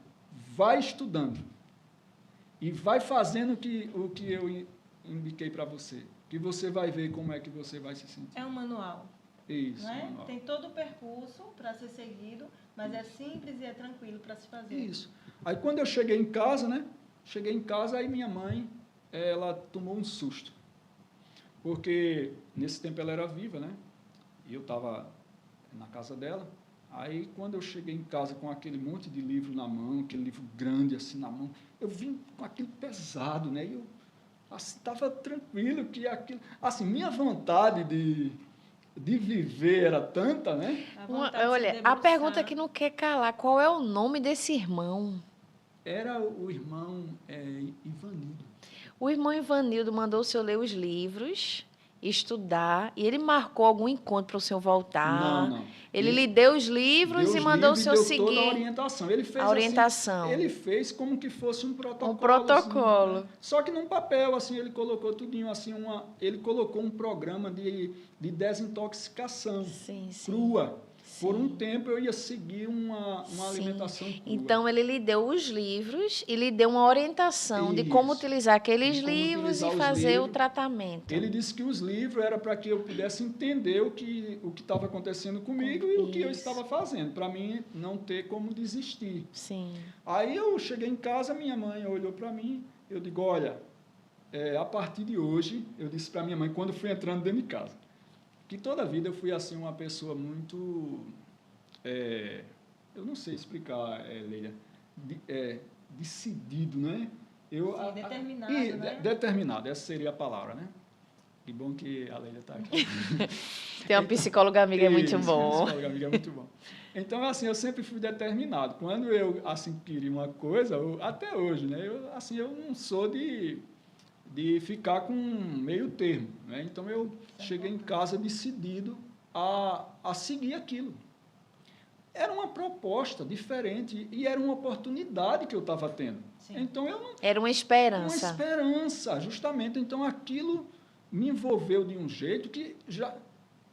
vai estudando e vai fazendo o que eu indiquei para você, que você vai ver como é que você vai se sentir. É um manual. Isso, não é? manual. Tem todo o percurso para ser seguido, mas é simples e é tranquilo para se fazer. Isso. Aí quando eu cheguei em casa, né? Cheguei em casa, aí minha mãe, ela tomou um susto. Porque nesse tempo ela era viva, né? E eu estava na casa dela. Aí, quando eu cheguei em casa com aquele monte de livro na mão, aquele livro grande assim na mão, eu vim com aquilo pesado, né? E eu estava tranquilo que aquilo... Assim, minha vontade de viver era tanta, né? Olha, a pergunta que não quer calar, qual é o nome desse irmão? Era o irmão Ivanildo. O irmão Ivanildo mandou o senhor ler os livros, estudar, e ele marcou algum encontro para o senhor voltar? Não. Ele lhe deu os livros e mandou o senhor seguir toda a orientação. Ele fez a orientação. Assim, ele fez como que fosse um protocolo. Um protocolo. Assim, né? Só que num papel, assim, ele colocou tudinho, assim, ele colocou um programa de desintoxicação crua. Por um tempo eu ia seguir uma alimentação crua. Então, ele lhe deu os livros e lhe deu uma orientação de como utilizar aqueles livros e fazer o tratamento. Ele disse que os livros eram para que eu pudesse entender o que estava acontecendo comigo e o que eu estava fazendo, para mim não ter como desistir. Sim. Aí eu cheguei em casa, minha mãe olhou para mim, eu digo, olha, a partir de hoje, eu disse para minha mãe, quando fui entrando dentro de casa, que toda a vida eu fui assim uma pessoa muito, eu não sei explicar, Leila, decidido, né? Determinado, né? Determinado, essa seria a palavra, né? Que bom que a Leila está aqui. Ter uma psicóloga amiga é muito bom. Psicóloga amiga é muito bom. Então, assim, eu sempre fui determinado. Quando eu, assim, queria uma coisa, até hoje, né? Eu não sou de ficar com meio termo, né? Então eu cheguei em casa decidido a seguir aquilo. Era uma proposta diferente e era uma oportunidade que eu estava tendo. Sim. Então eu não... Era uma esperança. Uma esperança, justamente. Então aquilo me envolveu de um jeito que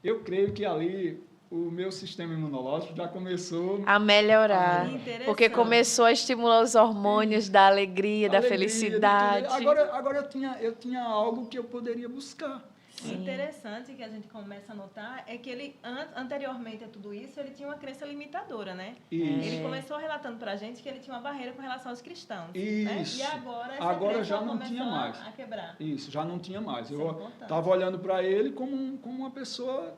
eu creio que ali o meu sistema imunológico já começou a melhorar. Porque começou a estimular os hormônios da alegria, da felicidade. Agora eu tinha algo que eu poderia buscar. Sim. Interessante que a gente começa a notar é que ele, anteriormente a tudo isso, ele tinha uma crença limitadora, né? Ele começou relatando para a gente que ele tinha uma barreira com relação aos cristãos. Isso. Né? E agora já não tinha mais. A quebrar. Isso, já não tinha mais. Isso eu estava olhando para ele como uma pessoa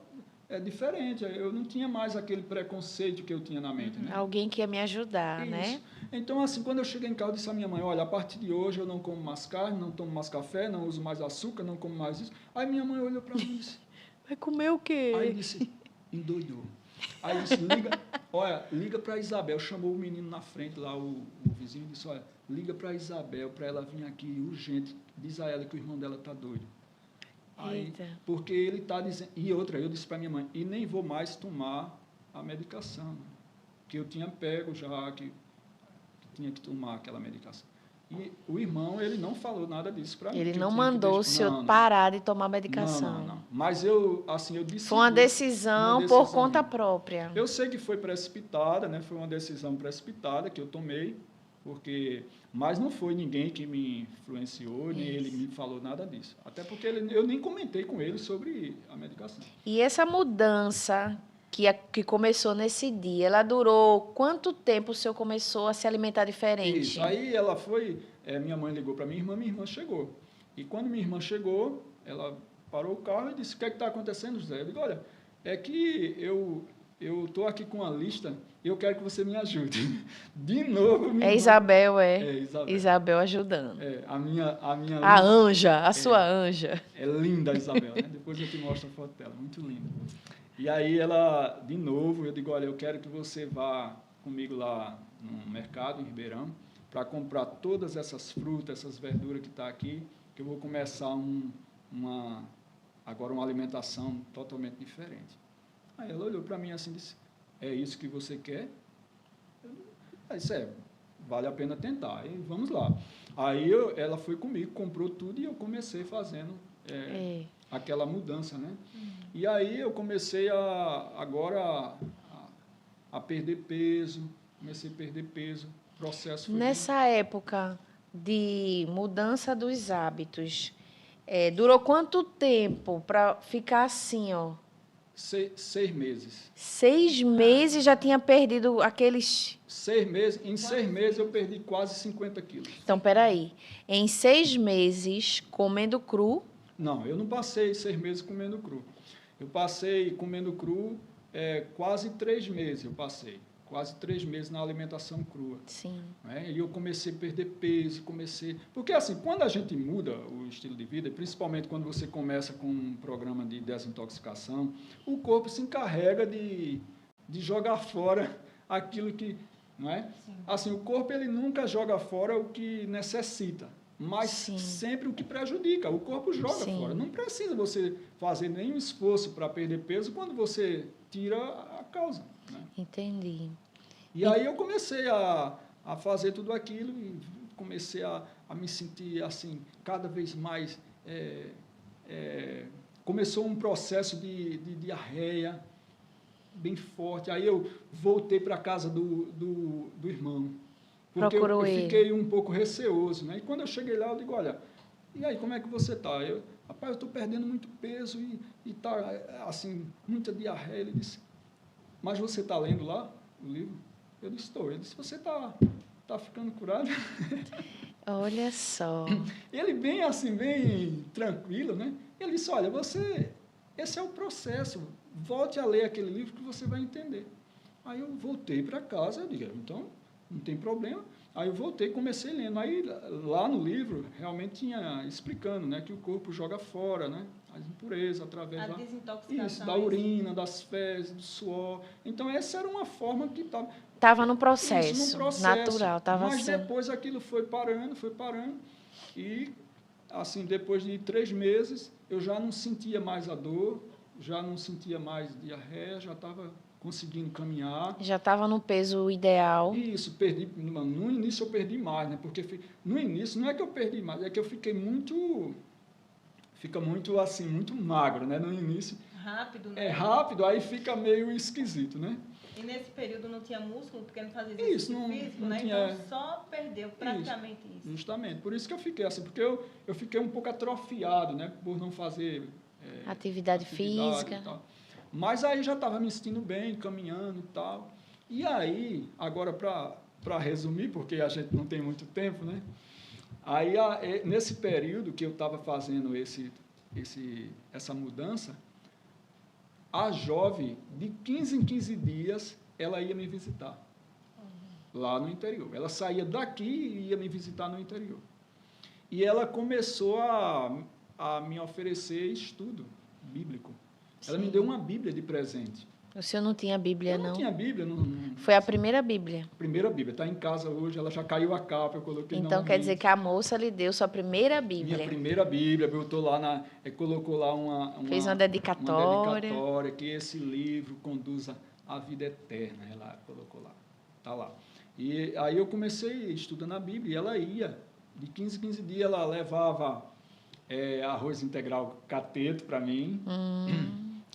diferente. Eu não tinha mais aquele preconceito que eu tinha na mente. Né? Alguém que ia me ajudar, isso. né? Então, assim, quando eu cheguei em casa, eu disse à minha mãe, olha, a partir de hoje eu não como mais carne, não tomo mais café, não uso mais açúcar, não como mais isso. Aí minha mãe olhou para mim e disse... Vai comer o quê? Aí disse, endoidou. Aí disse, liga para a Isabel. Chamou o menino na frente lá, o vizinho, disse, olha, liga para a Isabel, para ela vir aqui urgente. Diz a ela que o irmão dela está doido. Aí, porque ele está dizendo... E outra, eu disse para minha mãe, e nem vou mais tomar a medicação, né? Que eu tinha pego já, que tinha que tomar aquela medicação. E o irmão, ele não falou nada disso para mim. Ele não mandou o senhor parar de tomar medicação. Não. Mas eu decidi... Foi uma decisão por conta própria. Eu sei que foi precipitada, né? Foi uma decisão precipitada que eu tomei, mas não foi ninguém que me influenciou, nem ele me falou nada disso. Até porque eu nem comentei com ele sobre a medicação. E essa mudança que começou nesse dia, ela durou quanto tempo o senhor começou a se alimentar diferente? Isso, aí ela foi, minha mãe ligou para minha irmã chegou. E quando minha irmã chegou, ela parou o carro e disse, o que está acontecendo, José? Eu digo, olha, é que eu estou aqui com uma lista e eu quero que você me ajude. De novo, minha irmã. Isabel, Isabel. Isabel ajudando. A minha a anja, sua anja. É linda a Isabel, né? Depois eu te mostro a foto dela, muito linda. E aí ela, de novo, eu digo, olha, eu quero que você vá comigo lá no mercado, em Ribeirão, para comprar todas essas frutas, essas verduras que estão aqui, que eu vou começar agora uma alimentação totalmente diferente. Aí ela olhou para mim assim e disse, é isso que você quer? Aí disse, vale a pena tentar, aí vamos lá. Aí ela foi comigo, comprou tudo e eu comecei fazendo aquela mudança, né? E aí eu comecei agora a perder peso, comecei a perder peso, o processo foi Nessa época de mudança dos hábitos, durou quanto tempo para ficar assim, ó? 6 meses. 6 meses já tinha perdido aqueles... 6 meses, em 6 meses eu perdi quase 50 quilos. Então, peraí. Em 6 meses, comendo cru... Não, eu não passei 6 meses comendo cru. Eu passei comendo cru quase 3 meses, eu passei. Quase 3 meses na alimentação crua. Sim. Né? E eu comecei a perder peso, Porque, assim, quando a gente muda o estilo de vida, principalmente quando você começa com um programa de desintoxicação, o corpo se encarrega de jogar fora aquilo que... Não é? Sim. Assim, o corpo ele nunca joga fora o que necessita, mas Sim. sempre o que prejudica. O corpo joga Sim. fora. Não precisa você fazer nenhum esforço para perder peso quando você tira a causa. Né? Entendi. E aí eu comecei a fazer tudo aquilo e comecei a me sentir assim, cada vez mais... começou um processo de diarreia bem forte. Aí eu voltei para a casa do irmão, porque eu fiquei um pouco receoso. Né? E quando eu cheguei lá, eu digo, olha, e aí, como é que você está? Rapaz, eu estou perdendo muito peso e está, assim, muita diarreia. Ele disse, mas você está lendo lá o livro? Eu disse, estou. Ele disse, você está ficando curado? Olha só. Ele bem assim, bem tranquilo, né? Ele disse, olha, esse é o processo, volte a ler aquele livro que você vai entender. Aí eu voltei para casa, eu digo, então, não tem problema. Aí eu voltei e comecei lendo. Aí lá no livro, realmente tinha explicando, né, que o corpo joga fora, né, as impurezas através da urina, das fezes, do suor. Então, essa era uma forma que estava... Estava no processo, natural. Mas depois aquilo foi parando, e, assim, depois de 3 meses, eu já não sentia mais a dor, já não sentia mais diarreia, já estava conseguindo caminhar. Já estava no peso ideal. Isso, perdi. No início eu perdi mais, né? Porque no início não é que eu perdi mais, é que eu fiquei fica muito assim, muito magro, né? No início. Rápido, né? Rápido, aí fica meio esquisito, né? E nesse período não tinha músculo, porque não fazia exercício físico, não né? Tinha... Então só perdeu praticamente isso. Justamente, por isso que eu fiquei assim, porque eu fiquei um pouco atrofiado, né? Por não fazer atividade física. E tal. Mas aí já estava me sentindo bem, caminhando e tal. E aí, agora para resumir, porque a gente não tem muito tempo, né? Aí, nesse período que eu estava fazendo essa mudança, a jovem, de 15 em 15 dias, ela ia me visitar, lá no interior. Ela saía daqui e ia me visitar no interior. E ela começou a me oferecer estudo bíblico. Ela me deu uma Bíblia de presente. O senhor não tinha Bíblia, não? Eu não tinha Bíblia. Não. Foi a primeira Bíblia? Primeira Bíblia. Está em casa hoje, ela já caiu a capa, eu coloquei Então, quer dizer que a moça lhe deu sua primeira Bíblia. Minha primeira Bíblia, botou lá colocou lá fez uma dedicatória. Que esse livro conduza à vida eterna. Ela colocou lá. Está lá. E aí eu comecei estudando a Bíblia e ela ia. De 15 em 15 dias ela levava arroz integral cateto para mim.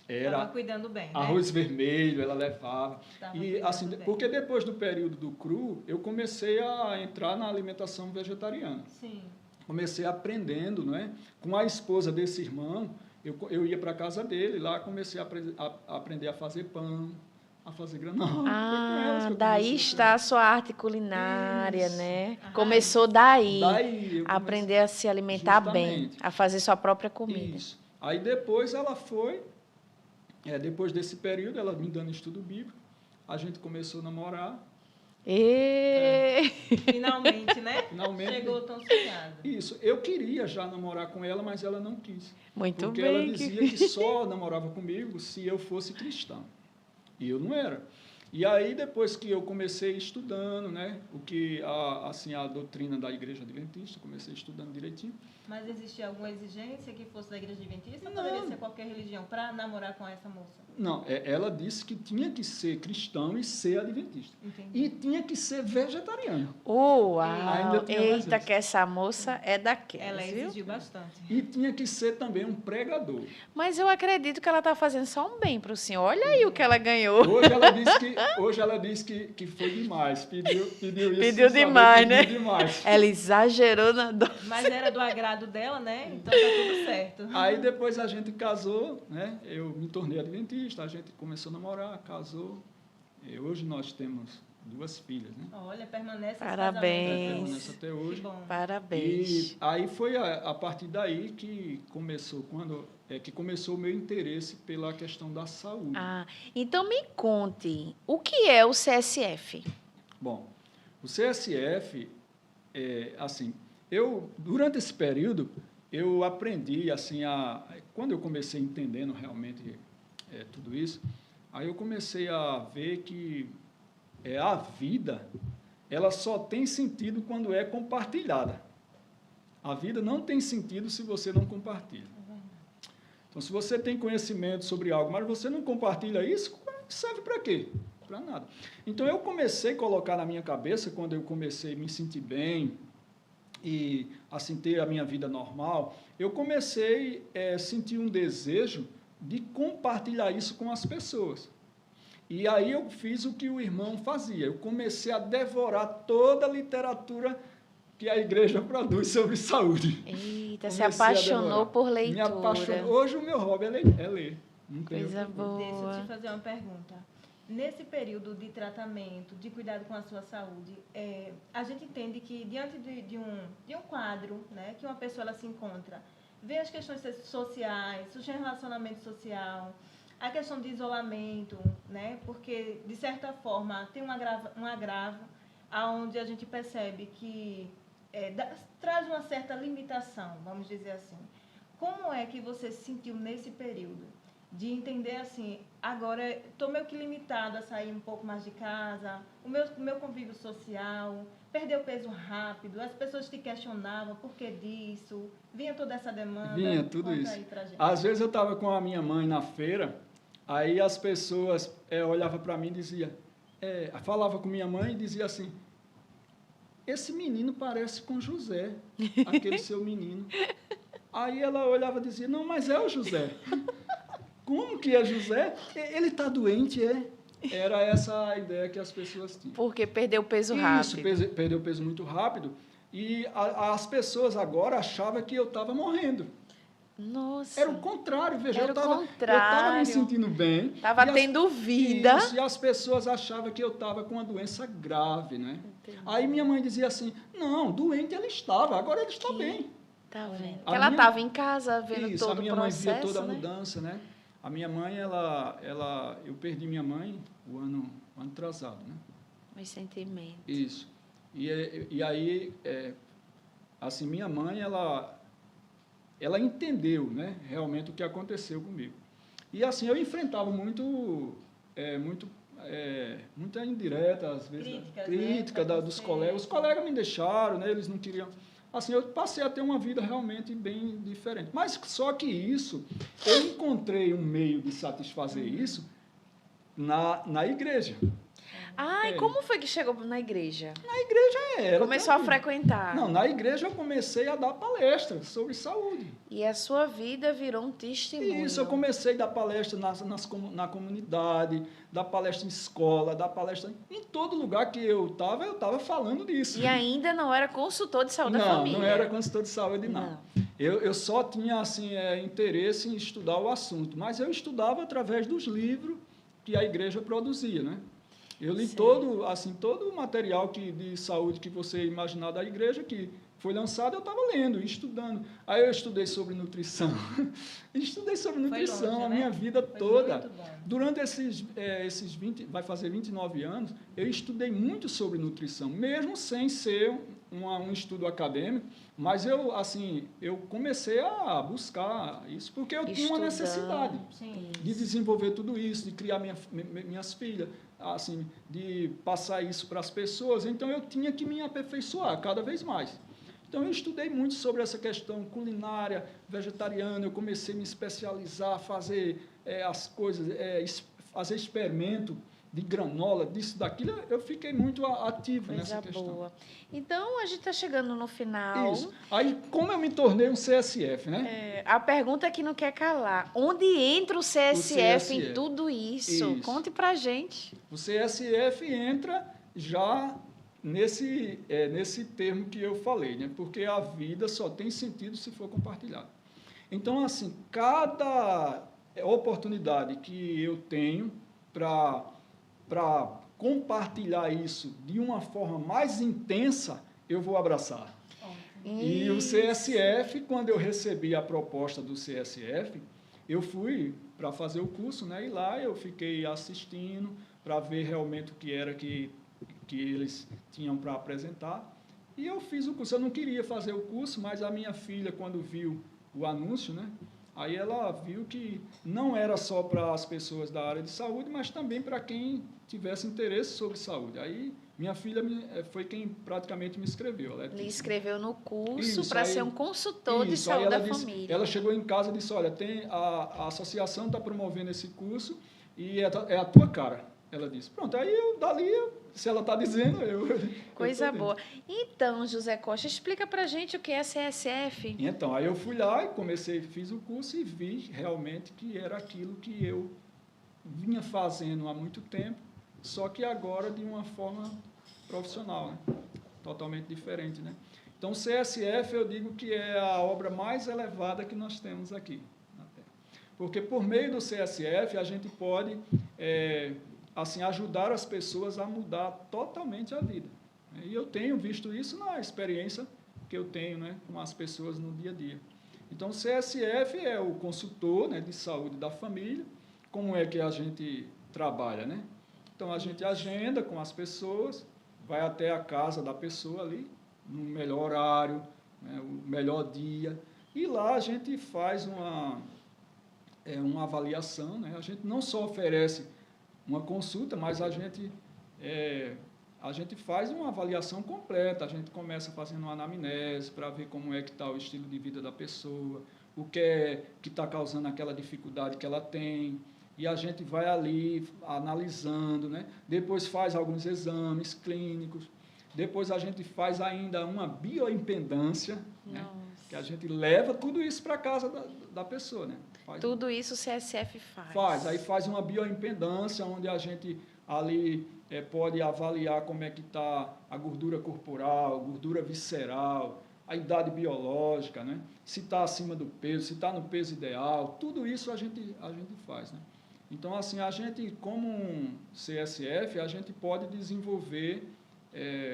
Estava cuidando bem, né? Arroz vermelho, ela levava. E assim, porque depois do período do cru, eu comecei a entrar na alimentação vegetariana. Sim. Comecei aprendendo, não é? Com a esposa desse irmão, eu ia para a casa dele, lá comecei a aprender a fazer pão, a fazer granola. Daí está a sua arte culinária, isso, né? Começou daí a aprender a se alimentar bem, a fazer sua própria comida. Isso. Aí depois ela foi... depois desse período, ela me dando estudo bíblico, a gente começou a namorar. Finalmente, né? Finalmente. Chegou tão sonhado. Isso. Eu queria já namorar com ela, mas ela não quis. Muito porque bem. Porque ela dizia que só namorava comigo se eu fosse cristão. E eu não era. E aí, depois que eu comecei estudando, né, o que a doutrina da Igreja Adventista, comecei estudando direitinho. Mas existia alguma exigência que fosse da Igreja Adventista ou poderia ser qualquer religião para namorar com essa moça? Não, ela disse que tinha que ser cristão e ser adventista. Entendi. E tinha que ser vegetariano. Uau! Ainda tinha mais Eita, isso. que essa moça é daquelas, Ela viu? exigiu bastante. E tinha que ser também um pregador. Mas eu acredito que ela está fazendo só um bem para o senhor. Olha aí o que ela ganhou. Hoje ela disse que foi demais. Pediu isso. Pediu sem saber, demais, né? Pediu demais. Ela exagerou na dose. Mas era do agrado dela, né? Então tá tudo certo. Aí depois a gente casou, né? Eu me tornei adventista, a gente começou a namorar, casou. E hoje nós temos 2 filhas, né? Olha, permanece esse Parabéns. Permanece até hoje. Que bom. Parabéns. E aí foi a partir daí que começou, que começou o meu interesse pela questão da saúde. Ah, então me conte, o que é o CSF? Bom, o CSF, assim, durante esse período, eu aprendi, assim, quando eu comecei entendendo realmente tudo isso, aí eu comecei a ver que a vida, ela só tem sentido quando é compartilhada. A vida não tem sentido se você não compartilha. Então, se você tem conhecimento sobre algo, mas você não compartilha isso, serve para quê? Para nada. Então, eu comecei a colocar na minha cabeça, quando eu comecei a me sentir bem e assim ter a minha vida normal, eu comecei a sentir um desejo de compartilhar isso com as pessoas. E aí eu fiz o que o irmão fazia. Eu comecei a devorar toda a literatura que a igreja produz sobre saúde. Eita, se apaixonou por leitura. Me apaixonou. Hoje o meu hobby é ler. Não tem Coisa outra coisa. Deixa eu boa. te fazer uma pergunta. Nesse período de tratamento, de cuidado com a sua saúde, a gente entende que diante de um quadro, né, que uma pessoa ela se encontra, vê as questões sociais, o relacionamento social, a questão de isolamento, né, porque, de certa forma, tem um agravo onde a gente percebe que traz uma certa limitação, vamos dizer assim. Como é que você se sentiu nesse período? De entender assim, agora estou meio que limitado a sair um pouco mais de casa, o meu convívio social, perdeu peso rápido, as pessoas te questionavam por que disso, vinha toda essa demanda. Vinha tudo Conta isso. aí pra gente. Às vezes eu estava com a minha mãe na feira, aí as pessoas olhavam para mim e diziam, falava com minha mãe e dizia assim, esse menino parece com José, aquele seu menino. Aí ela olhava e dizia, não, mas é o José. Como que é José? Ele está doente, Era essa a ideia que as pessoas tinham. Porque perdeu peso Isso, rápido. perdeu peso muito rápido. E as pessoas agora achavam que eu estava morrendo. Nossa. Era o contrário, veja, Era eu o estava contrário. me sentindo bem. Estava tendo vida. Isso, e as pessoas achavam que eu estava com uma doença grave, né? Entendi. Aí minha mãe dizia assim, não, doente ele estava, agora ele está bem. Tá vendo? A Ela minha- estava em casa vendo Isso, todo a minha o processo, mãe via toda a né? mudança, né? A minha mãe, eu perdi minha mãe o ano atrasado, né? Os sentimentos. Isso. E aí, assim, minha mãe, ela entendeu, né, realmente o que aconteceu comigo. E assim, eu enfrentava muita indireta, às vezes, Críticas, né, dos colegas. Os colegas me deixaram, né, eles não queriam. Assim, eu passei a ter uma vida realmente bem diferente. Mas só que isso, eu encontrei um meio de satisfazer isso na igreja. E como foi que chegou na igreja? Na igreja era. Começou a tranquilo. frequentar. Não, na igreja eu comecei a dar palestras sobre saúde. E a sua vida virou um testemunho. Isso, eu comecei a dar palestra na comunidade, dar palestra em escola, dar palestra em todo lugar que eu estava falando disso. E ainda não era consultor de saúde da família. Não era consultor de saúde, não. Eu só tinha assim, interesse em estudar o assunto, mas eu estudava através dos livros que a igreja produzia, né? Eu li todo o material de saúde que você imaginar da igreja, que foi lançado, eu estava lendo, estudando. Aí eu estudei sobre nutrição. Estudei sobre nutrição longe, a né? minha vida Foi toda. muito bom. Durante esses 20, vai fazer 29 anos, eu estudei muito sobre nutrição, mesmo sem ser um estudo acadêmico, mas eu comecei a buscar isso porque eu tinha uma necessidade de desenvolver tudo isso, de criar minhas filhas, assim, de passar isso para as pessoas. Então, eu tinha que me aperfeiçoar cada vez mais. Então, eu estudei muito sobre essa questão culinária, vegetariana, eu comecei a me especializar, fazer as coisas, fazer experimento de granola, disso, daquilo, eu fiquei muito ativo nessa questão. Boa. Então, a gente está chegando no final. Isso. Aí, como eu me tornei um CSF, né? A pergunta que não quer calar. Onde entra o CSF em tudo isso? Conte pra gente. O CSF entra já nesse termo que eu falei, né? Porque a vida só tem sentido se for compartilhada. Então, assim, cada oportunidade que eu tenho para compartilhar isso de uma forma mais intensa, eu vou abraçar. E o CSF, quando eu recebi a proposta do CSF, eu fui para fazer o curso, né? E lá eu fiquei assistindo para ver realmente o que era que eles tinham para apresentar. E eu fiz o curso. Eu não queria fazer o curso, mas a minha filha, quando viu o anúncio, né? Aí ela viu que não era só para as pessoas da área de saúde, mas também para quem tivesse interesse sobre saúde. Aí minha filha foi quem praticamente me inscreveu. Lhe inscreveu no curso para ser um consultor de saúde da família. Ela chegou em casa e disse, olha, a associação está promovendo esse curso e é a tua cara. Ela disse, pronto, aí se ela está dizendo, Coisa boa. Então, José Costa, explica para a gente o que é CSF. Então, aí eu fui lá e fiz o curso e vi realmente que era aquilo que eu vinha fazendo há muito tempo, só que agora de uma forma profissional, né? Totalmente diferente, né? Então, o CSF, eu digo que é a obra mais elevada que nós temos aqui na Terra. Porque por meio do CSF, a gente pode assim, ajudar as pessoas a mudar totalmente a vida. E eu tenho visto isso na experiência que eu tenho, né, com as pessoas no dia a dia. Então, o CSF é o consultor, né, de saúde da família. Como é que a gente trabalha, né? Então, a gente agenda com as pessoas, vai até a casa da pessoa ali, no melhor horário, né, o melhor dia, e lá a gente faz uma avaliação, né? A gente não só oferece uma consulta, mas a gente faz uma avaliação completa. A gente começa fazendo uma anamnese para ver como é que está o estilo de vida da pessoa, o que é que está causando aquela dificuldade que ela tem, e a gente vai ali analisando, né? Depois faz alguns exames clínicos, depois a gente faz ainda uma bioimpedância, né? Que a gente leva tudo isso para casa da pessoa, né? Tudo isso o CSF faz. Aí faz uma bioimpedância, onde a gente ali pode avaliar como é que está a gordura corporal, gordura visceral, a idade biológica, né? Se está acima do peso, se está no peso ideal, tudo isso a gente faz, né? Então, assim, a gente, como um CSF, a gente pode desenvolver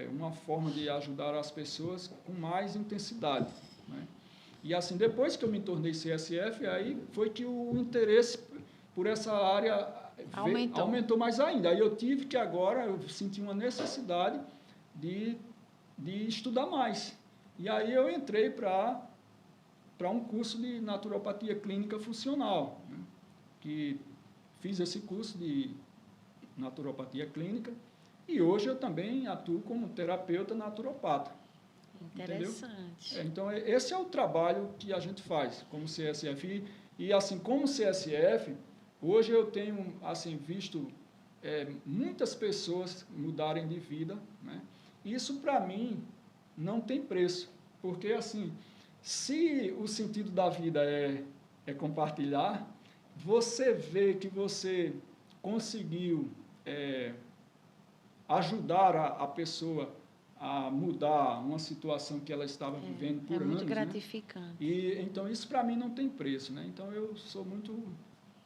uma forma de ajudar as pessoas com mais intensidade, né? E assim, depois que eu me tornei CSF, aí foi que o interesse por essa área aumentou mais ainda. Aí eu tive que agora, eu senti uma necessidade de estudar mais. E aí eu entrei para um curso de naturopatia clínica funcional, né? Que fiz esse curso de naturopatia clínica e hoje eu também atuo como terapeuta naturopata. Interessante. Entendeu? Então, esse é o trabalho que a gente faz como CSF. E assim, como CSF, hoje eu tenho assim, visto muitas pessoas mudarem de vida, né? Isso, para mim, não tem preço. Porque, assim, se o sentido da vida é compartilhar, você vê que você conseguiu ajudar a pessoa a mudar uma situação que ela estava vivendo por anos. É muito gratificante. Né? E, então, isso para mim não tem preço, né? Então, eu sou muito,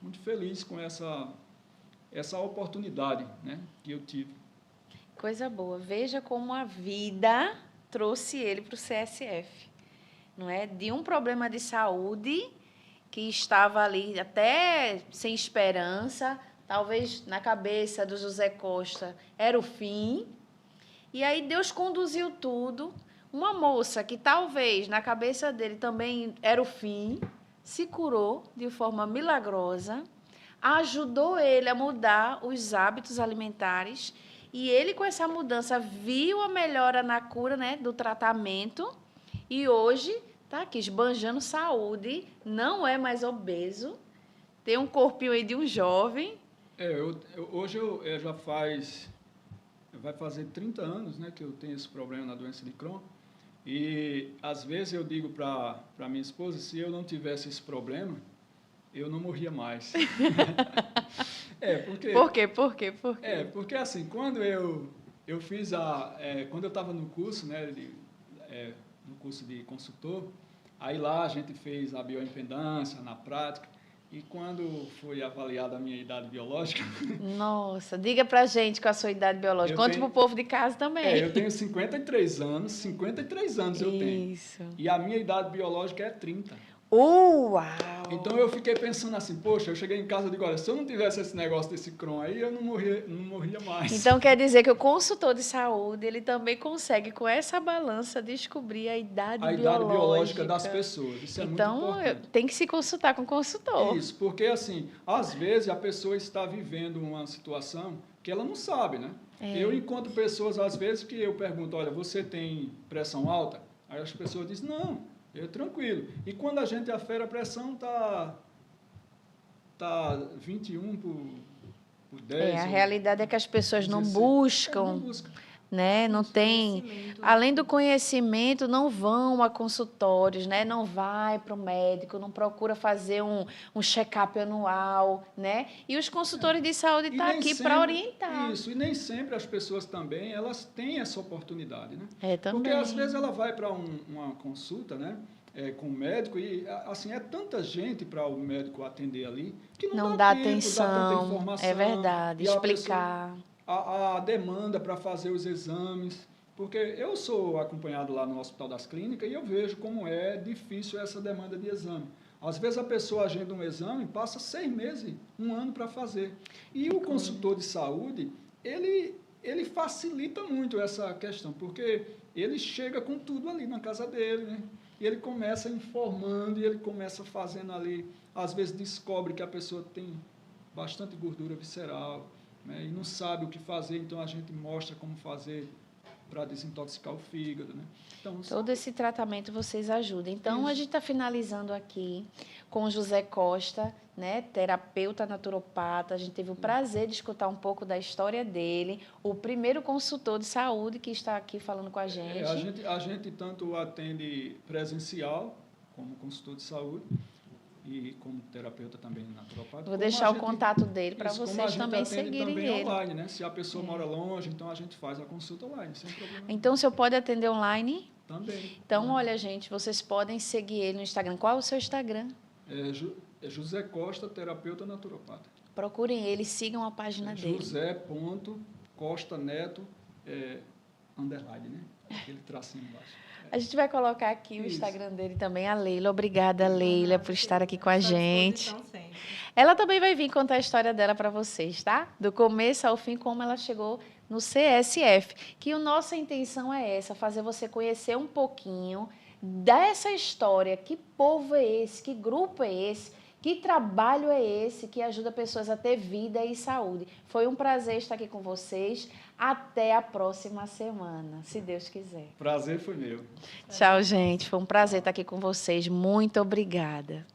muito feliz com essa oportunidade, né, que eu tive. Coisa boa. Veja como a vida trouxe ele para o CSF. Não é? De um problema de saúde que estava ali até sem esperança, talvez na cabeça do José Costa era o fim. E aí Deus conduziu tudo, uma moça que talvez na cabeça dele também era o fim, se curou de forma milagrosa, ajudou ele a mudar os hábitos alimentares e ele, com essa mudança, viu a melhora na cura, né, do tratamento e hoje está aqui esbanjando saúde, não é mais obeso, tem um corpinho aí de um jovem. Hoje vai fazer 30 anos, né, que eu tenho esse problema na doença de Crohn. E, às vezes, eu digo para minha esposa, se eu não tivesse esse problema, eu não morria mais. Por quê? Porque, assim, quando eu fiz quando eu estava no curso, né, no curso de consultor, aí lá a gente fez a bioimpedância na prática, e quando foi avaliada a minha idade biológica... Nossa, diga pra gente qual a sua idade biológica. Conte pro povo de casa também. Eu tenho 53 anos eu tenho. Isso. E a minha idade biológica é 30. Uau! Então eu fiquei pensando assim, poxa, eu cheguei em casa e digo, olha, se eu não tivesse esse negócio desse Crohn aí, eu não morria mais. Então quer dizer que o consultor de saúde, ele também consegue, com essa balança, descobrir a idade biológica das pessoas. Isso é muito importante. Então tem que se consultar com o consultor. Isso, porque assim, às vezes a pessoa está vivendo uma situação que ela não sabe, né? Eu encontro pessoas, às vezes, que eu pergunto, olha, você tem pressão alta? Aí as pessoas dizem, não, eu tranquilo. E quando a gente afere a pressão, tá 21 por 10. A realidade é que as pessoas não buscam. Né? Não tem, além do conhecimento, não vão a consultórios, né? Não vai para o médico, não procura fazer um check-up anual, né? E os consultores de saúde estão aqui para orientar. Isso, e nem sempre as pessoas também, elas têm essa oportunidade, né? Também. Porque às vezes ela vai para uma consulta, né? Com o médico e, assim, é tanta gente para o médico atender ali que não dá tempo, atenção, dá tanta informação. É verdade, explicar. A demanda para fazer os exames, porque eu sou acompanhado lá no Hospital das Clínicas e eu vejo como é difícil essa demanda de exame. Às vezes a pessoa agenda um exame, passa 6 meses, 1 ano para fazer. E o consultor de saúde, ele facilita muito essa questão, porque ele chega com tudo ali na casa dele, né? E ele começa informando, e ele começa fazendo ali, às vezes descobre que a pessoa tem bastante gordura visceral, né, e não sabe o que fazer, então a gente mostra como fazer para desintoxicar o fígado. Né? Então, todo esse tratamento vocês ajudam. Então, a gente está finalizando aqui com o José Costa, né, terapeuta naturopata. A gente teve o prazer de escutar um pouco da história dele, o primeiro consultor de saúde que está aqui falando com a gente. A gente tanto atende presencial, como consultor de saúde, e como terapeuta também naturopata. Vou deixar o contato dele para vocês também seguirem ele. Online, né? Se a pessoa mora longe, então a gente faz a consulta online, sem problema. Então, o senhor pode atender online? Também. Então, olha, gente, vocês podem seguir ele no Instagram. Qual é o seu Instagram? É José Costa, terapeuta naturopata. Procurem ele, sigam a página dele. José.Costa Neto, underline, né? Aquele tracinho embaixo. A gente vai colocar aqui o Instagram dele também, a Leila. Obrigada, Leila, por estar aqui com a gente. Ela também vai vir contar a história dela para vocês, tá? Do começo ao fim, como ela chegou no CSF. Que a nossa intenção é essa, fazer você conhecer um pouquinho dessa história. Que povo é esse? Que grupo é esse? Que trabalho é esse que ajuda pessoas a ter vida e saúde? Foi um prazer estar aqui com vocês. Até a próxima semana, se Deus quiser. Prazer foi meu. Tchau, gente. Foi um prazer estar aqui com vocês. Muito obrigada.